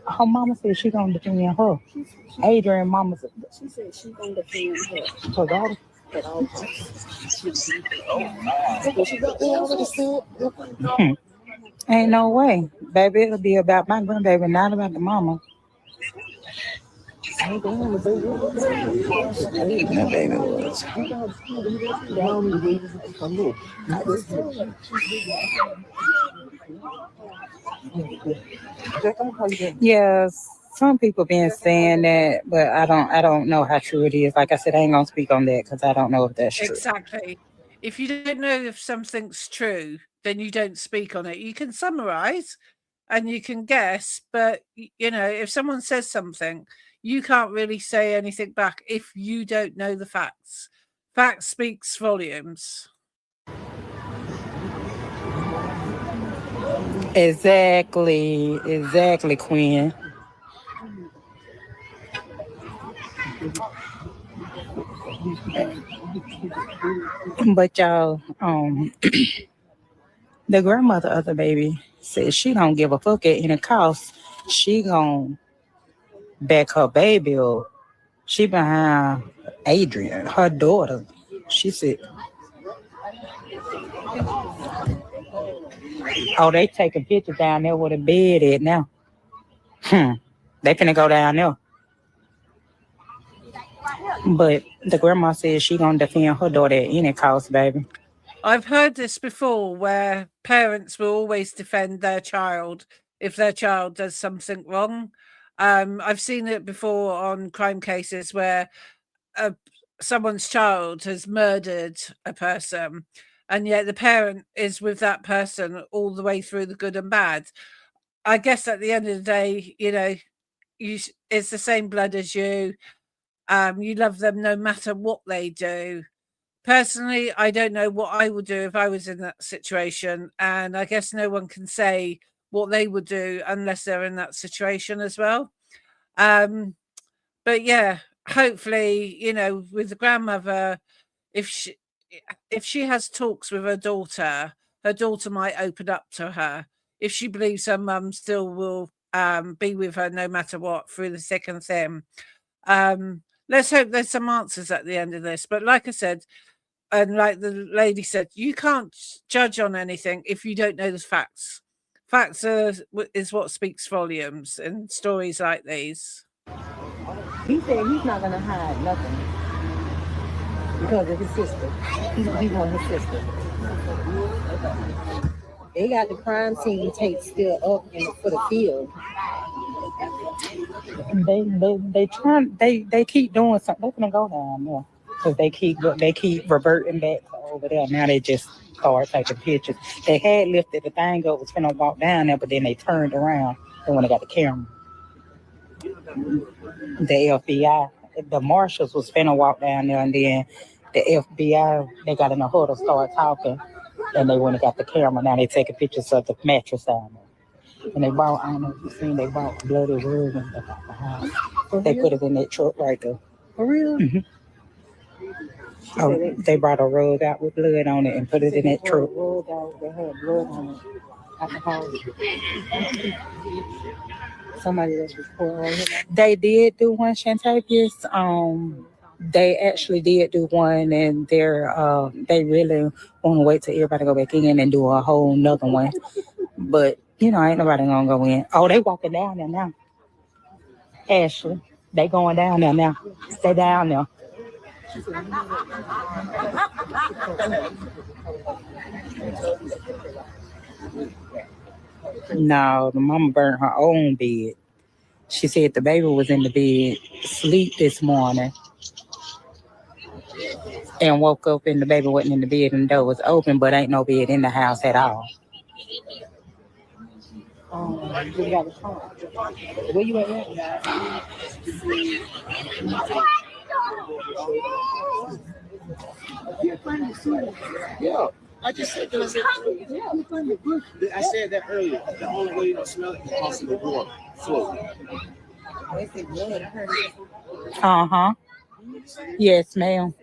S2: Her mama said she gonna defend her. Adrian mama said
S7: she said she gonna defend her.
S2: Her daughter.
S7: At all
S2: Ain't no way. Baby, it'll be about my grandbaby, not about the mama. That baby was. Yes, some people been saying that, but I don't know how true it is. Like I said, I ain't gonna speak on that because I don't know if that's true.
S1: Exactly. If you don't know if something's true, then you don't speak on it. You can summarize and you can guess, but if someone says something, you can't really say anything back if you don't know the facts. Fact speaks volumes.
S2: Exactly, Quinn. But y'all, the grandmother of the baby said she don't give a fuck at any cost. She gonna back her baby up. She behind Adrian, her daughter. She said, "Oh, they taking pictures down there where the bed at now. They finna go down there." But the grandma said she gonna defend her daughter at any cost, baby.
S1: I've heard this before where parents will always defend their child if their child does something wrong. I've seen it before on crime cases where someone's child has murdered a person, and yet the parent is with that person all the way through the good and bad. I guess at the end of the day, it's the same blood as you. You love them no matter what they do. Personally, I don't know what I would do if I was in that situation, and I guess no one can say what they would do unless they're in that situation as well. But yeah, hopefully, with the grandmother, if she has talks with her daughter might open up to her if she believes her mum still will be with her no matter what through the thick and thin. Let's hope there's some answers at the end of this. But like I said, and like the lady said, you can't judge on anything if you don't know the facts. Facts is what speaks volumes in stories like these.
S7: He said he's not gonna hide nothing because of his sister. He wants his sister. They got the crime scene tape still up for the field.
S2: They keep doing something. They're gonna go down there because they keep reverting back over there. Now they just start taking pictures. They had lifted the thing up, was gonna walk down there, but then they turned around and when they got the camera. The FBI, the marshals was finna walk down there, and then the FBI, they got in a huddle, start talking, and they went and got the camera. Now they taking pictures of the mattress down there. And they brought, I don't know if you've seen, they brought bloody rug and stuff out the house. They put it in that truck right there.
S7: For real?
S2: Mm-hmm. Oh, they brought a rug out with blood on it and put it in that truck.
S7: They had blood on it at the house. Somebody that's reporting.
S2: They did do one, Shantavius. They actually did do one, and they really want to wait till everybody go back in and do a whole nother one. But ain't nobody gonna go in. Oh, they walking down there now. Ashley, they going down there now. Stay down there. No, the mama burned her own bed. She said the baby was in the bed, asleep this morning, and woke up and the baby wasn't in the bed and the door was open, but ain't no bed in the house at all. You got the phone. Where you at?
S11: Yeah. I just said that. I said that earlier. The only way you don't smell it is possible water. Flow.
S2: Uh-huh. Yes, ma'am.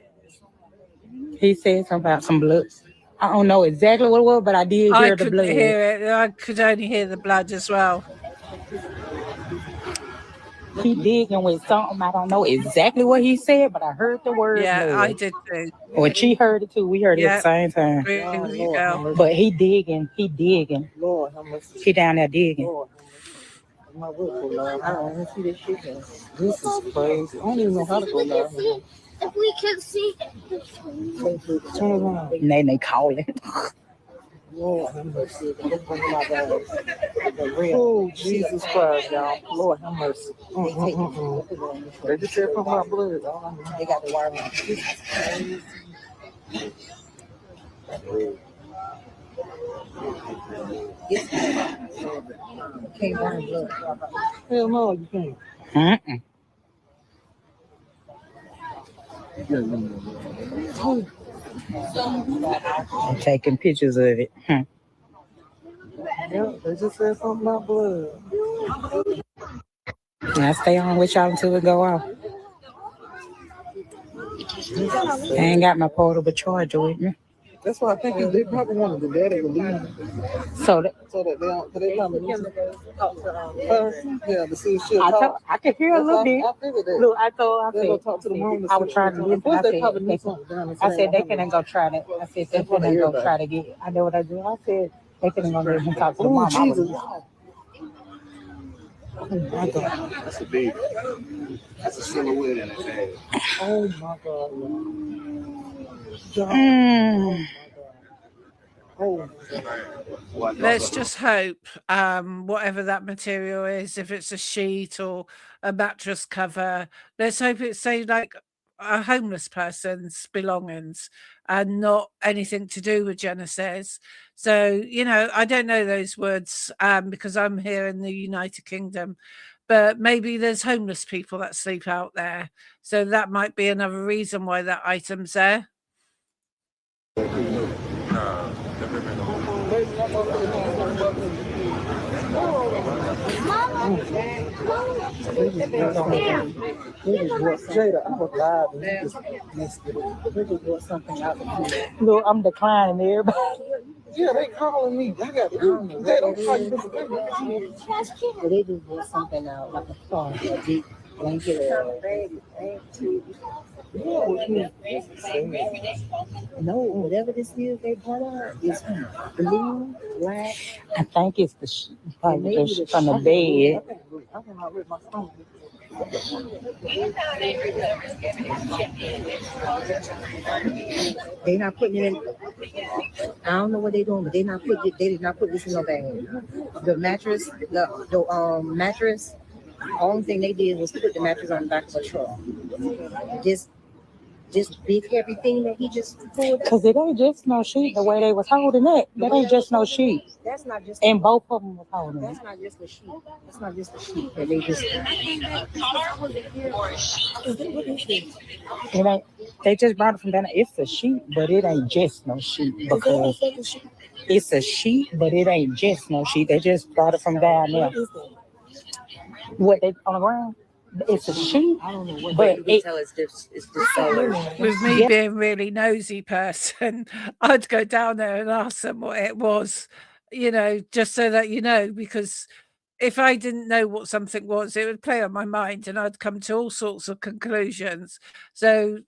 S2: He said something about some blood. I don't know exactly what it was, but I did
S1: I
S2: hear the
S1: couldn't
S2: blood.
S1: hear it. I could only hear the blood as well.
S2: He digging with something. I don't know exactly what he said, but I heard the word
S1: Yeah,
S2: blood.
S1: I did too.
S2: Well, she heard it too. We heard it at the same time.
S1: Agree with you, girl.
S2: But he digging. He digging.
S11: Lord, how much?
S2: He down there digging.
S11: Lord, my work for love. I don't even see this shit. This is crazy. I don't even know how to go down here.
S3: If we can see.
S11: Turn around.
S2: And they calling.
S11: Lord, have mercy. Oh, Jesus Christ, y'all. Lord, have mercy. They just said from my blood.
S2: They got the wire on. Can't burn blood.
S11: Hell no, you can't.
S2: I'm taking pictures of it.
S11: Yeah, they just said something about blood.
S2: I stay on with y'all until it go off. I ain't got my portable charger with me.
S11: That's why I think they probably wanted the daddy to leave.
S2: So that
S11: they don't, they probably yeah, to see if she'll
S2: I
S11: talk.
S2: could hear a little bit.
S11: I figured that.
S2: Look, I thought
S11: They'll go talk to the mom.
S2: I was trying to listen. I said they couldn't go try that. I said they couldn't go try to get. I know what I do. I said they couldn't go let him talk to the mom. I was,
S11: oh my God, that's a baby. That's a silhouette in that bag. Oh my God.
S1: Let's just hope, whatever that material is, if it's a sheet or a mattress cover, let's hope it's, say, like a homeless person's belongings and not anything to do with Genesis. So, I don't know those words because I'm here in the United Kingdom, but maybe there's homeless people that sleep out there. So that might be another reason why that item's there.
S11: Jada, I was live and you just missed it. They just brought something out.
S2: look, I'm declining everybody.
S11: Yeah, they calling me. I got they don't call you this thing.
S2: They just brought something out like a phone, a deep blanket. No, whatever this is they brought out is blue, black. I think it's the from the bed. They not putting it in. I don't know what they doing, but they not put it. They did not put this in no bag. The mattress, the mattress. Only thing they did was put the mattress on the back of a truck. Just big heavy thing that he just pulled. Cause it ain't just no sheet. The way they was holding it, that ain't just no sheet. That's not just. And both of them was holding it. That's not just the sheet. That's not just the sheet. That they just. It ain't. They just brought it from down there. It's a sheet, but it ain't just no sheet because it's a sheet, but it ain't just no sheet. They just brought it from down there. What they on the ground? It's a sheet. I don't know what, but you can tell it's just solar.
S1: With me being really nosy person, I'd go down there and ask them what it was, just so that because if I didn't know what something was, it would play on my mind and I'd come to all sorts of conclusions. So,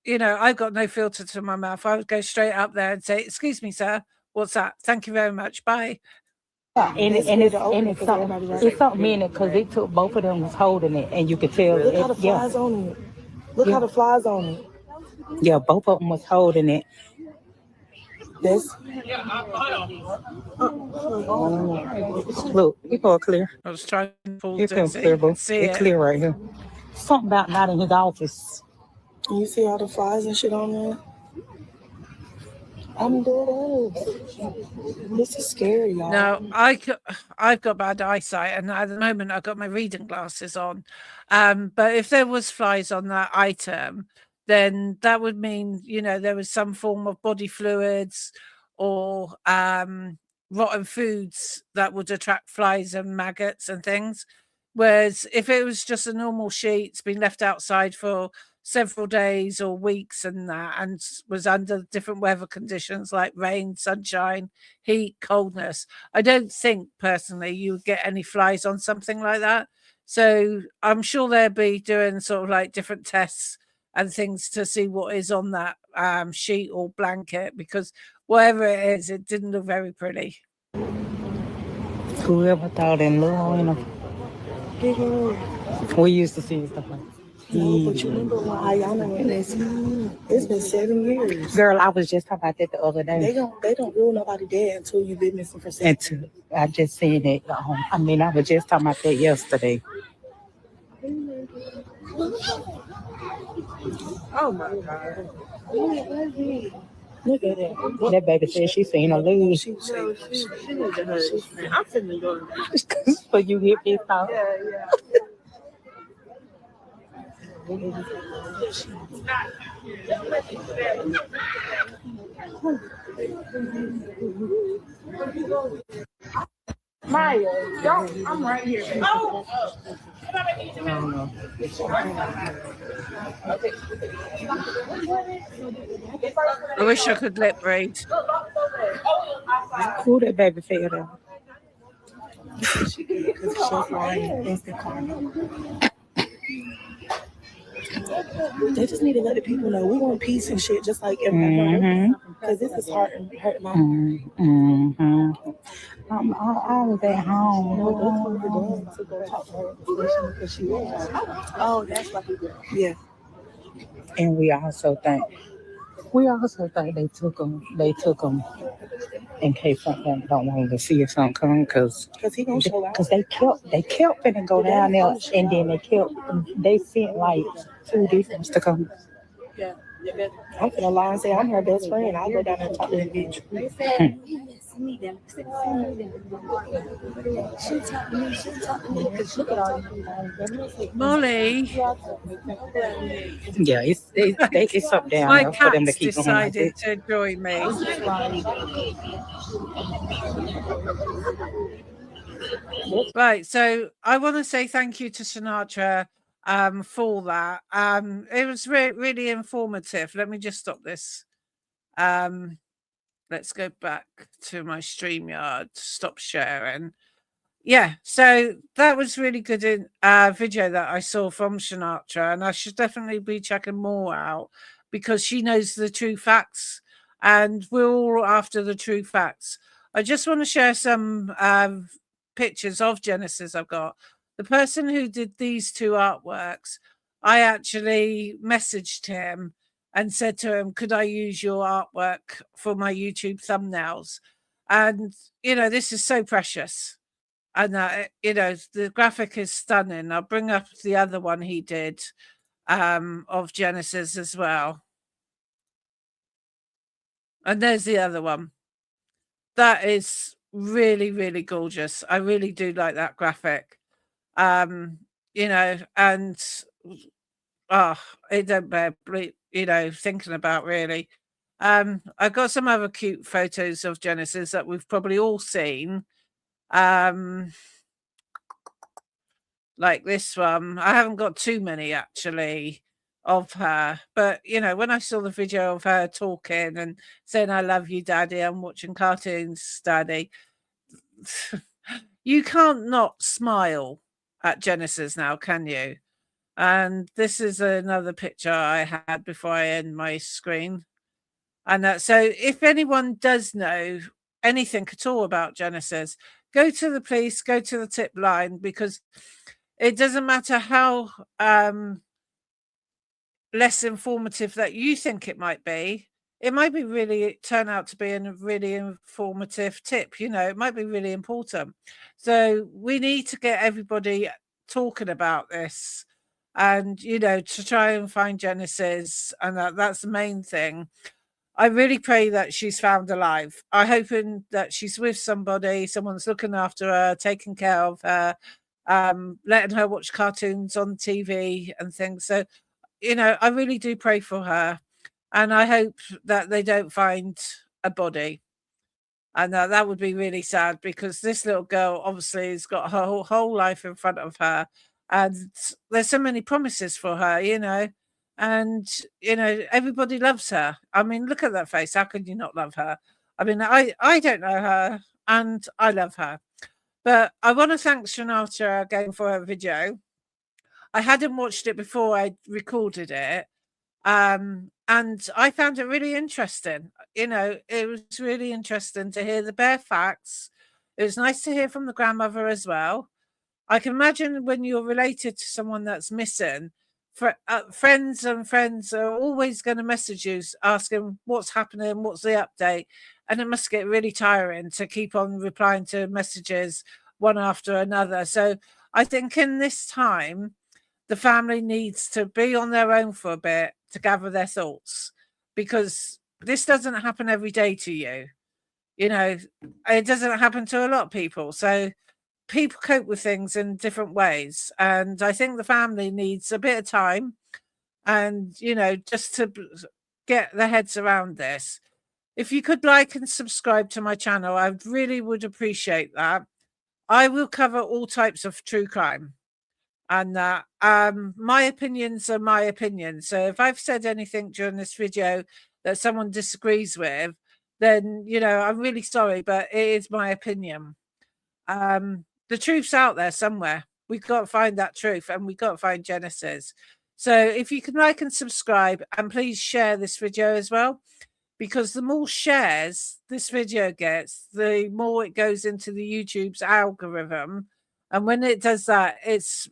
S1: I've got no filter to my mouth. I would go straight up there and say, "Excuse me, sir, what's that? Thank you very much. Bye."
S2: And it's something in it because they took both of them was holding it and you could tell.
S11: Look how the flies on it. Look how the flies on it.
S2: Yeah, both of them was holding it.
S11: This.
S2: Look, people are clear.
S1: I was trying to pull
S2: It's
S1: to
S2: clear, bro.
S1: see
S2: It's
S1: it.
S2: clear right here. Something about not in his office.
S11: You see all the flies and shit on there?
S7: I'm dead. This is scary, y'all.
S1: Now, I've got bad eyesight, and at the moment I've got my reading glasses on. But if there was flies on that item, then that would mean, there was some form of body fluids or rotten foods that would attract flies and maggots and things. Whereas if it was just a normal sheet, it's been left outside for several days or weeks and that, and was under different weather conditions like rain, sunshine, heat, coldness, I don't think personally you would get any flies on something like that. So I'm sure they'll be doing sort of like different tests and things to see what is on that sheet or blanket, because whatever it is, it didn't look very pretty.
S2: Whoever thought in law, we used to see stuff like
S7: No, but you remember when Ayana went missing? It's been 7 years.
S2: Girl, I was just talking about that the other day.
S7: They don't rule nobody dead until you've been missing for 7 years.
S2: I just seen it. I was just talking about that yesterday.
S7: Oh my God. Look at that.
S2: That baby said she seen her lose.
S7: She need to hurt. I'm finna go.
S2: So you get pissed off.
S7: Yeah. Maya, don't. I'm right here. Oh.
S1: I wish I could lip read.
S2: Who that baby fell down?
S7: They just need to let the people know we want peace and shit, just like everybody. Because this is hurting my heart.
S2: I was at home.
S7: To go talk to her because she was. Oh, that's like yeah.
S2: And we also think they took them in case something don't want to see if something come because
S7: he gonna show out.
S2: Because they kept finna go down there, and then they sent like 2 different to come.
S7: Yeah. I'm finna lie and say I'm her best friend. I'll go down there and talk to that bitch.
S1: Molly.
S2: Yeah, it's up down
S1: My
S2: there for them to
S1: cats
S2: keep
S1: decided to join me. Right, so I want to say thank you to Shaneatra for that. It was really informative. Let me just stop this. Let's go back to my StreamYard, stop sharing. Yeah, so that was really good video that I saw from Shaneatra, and I should definitely be checking more out because she knows the true facts, and we're all after the true facts. I just want to share some pictures of Genesis I've got. The person who did these 2 artworks, I actually messaged him and said to him, could I use your artwork for my YouTube thumbnails? And, this is so precious. And, the graphic is stunning. I'll bring up the other one he did of Genesis as well. And there's the other one. That is really, really gorgeous. I really do like that graphic. And it don't bear, thinking about really. I've got some other cute photos of Genesis that we've probably all seen. Like this one. I haven't got too many actually of her, but when I saw the video of her talking and saying, I love you, Daddy, I'm watching cartoons, Daddy, you can't not smile at Genesis now, can you? And this is another picture I had before I end my screen. And so if anyone does know anything at all about Genesis, go to the police, go to the tip line, because it doesn't matter how less informative that you think it might be. It might be really turn out to be a really informative tip. It might be really important. So we need to get everybody talking about this and, to try and find Genesis. And that's the main thing. I really pray that she's found alive. I'm hoping that she's with somebody, someone's looking after her, taking care of her, letting her watch cartoons on TV and things. So, I really do pray for her, and I hope that they don't find a body. And that would be really sad, because this little girl obviously has got her whole life in front of her, and there's so many promises for her, and everybody loves her. I mean, look at that face. How can you not love her? I mean, I don't know her, and I love her. But I want to thank Shaneatra again for her video. I hadn't watched it before I recorded it. And I found it really interesting. It was really interesting to hear the bare facts. It was nice to hear from the grandmother as well. I can imagine when you're related to someone that's missing, friends are always going to message you asking what's happening, what's the update, and it must get really tiring to keep on replying to messages one after another. So I think in this time, the family needs to be on their own for a bit to gather their thoughts, because this doesn't happen every day to you. It doesn't happen to a lot of people. So people cope with things in different ways. And I think the family needs a bit of time and, just to get their heads around this. If you could like and subscribe to my channel, I really would appreciate that. I will cover all types of true crime. And my opinions are my opinions. So if I've said anything during this video that someone disagrees with, then, I'm really sorry, but it is my opinion. The truth's out there somewhere. We've got to find that truth, and we've got to find Genesis. So if you can like and subscribe, and please share this video as well, because the more shares this video gets, the more it goes into the YouTube's algorithm. And when it does that, it's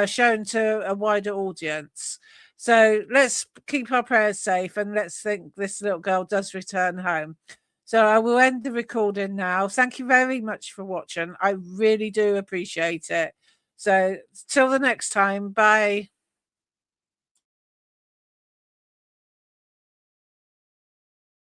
S1: shown to a wider audience. So let's keep our prayers safe, and let's think this little girl does return home. So I will end the recording now. Thank you very much for watching. I really do appreciate it. So till the next time, bye.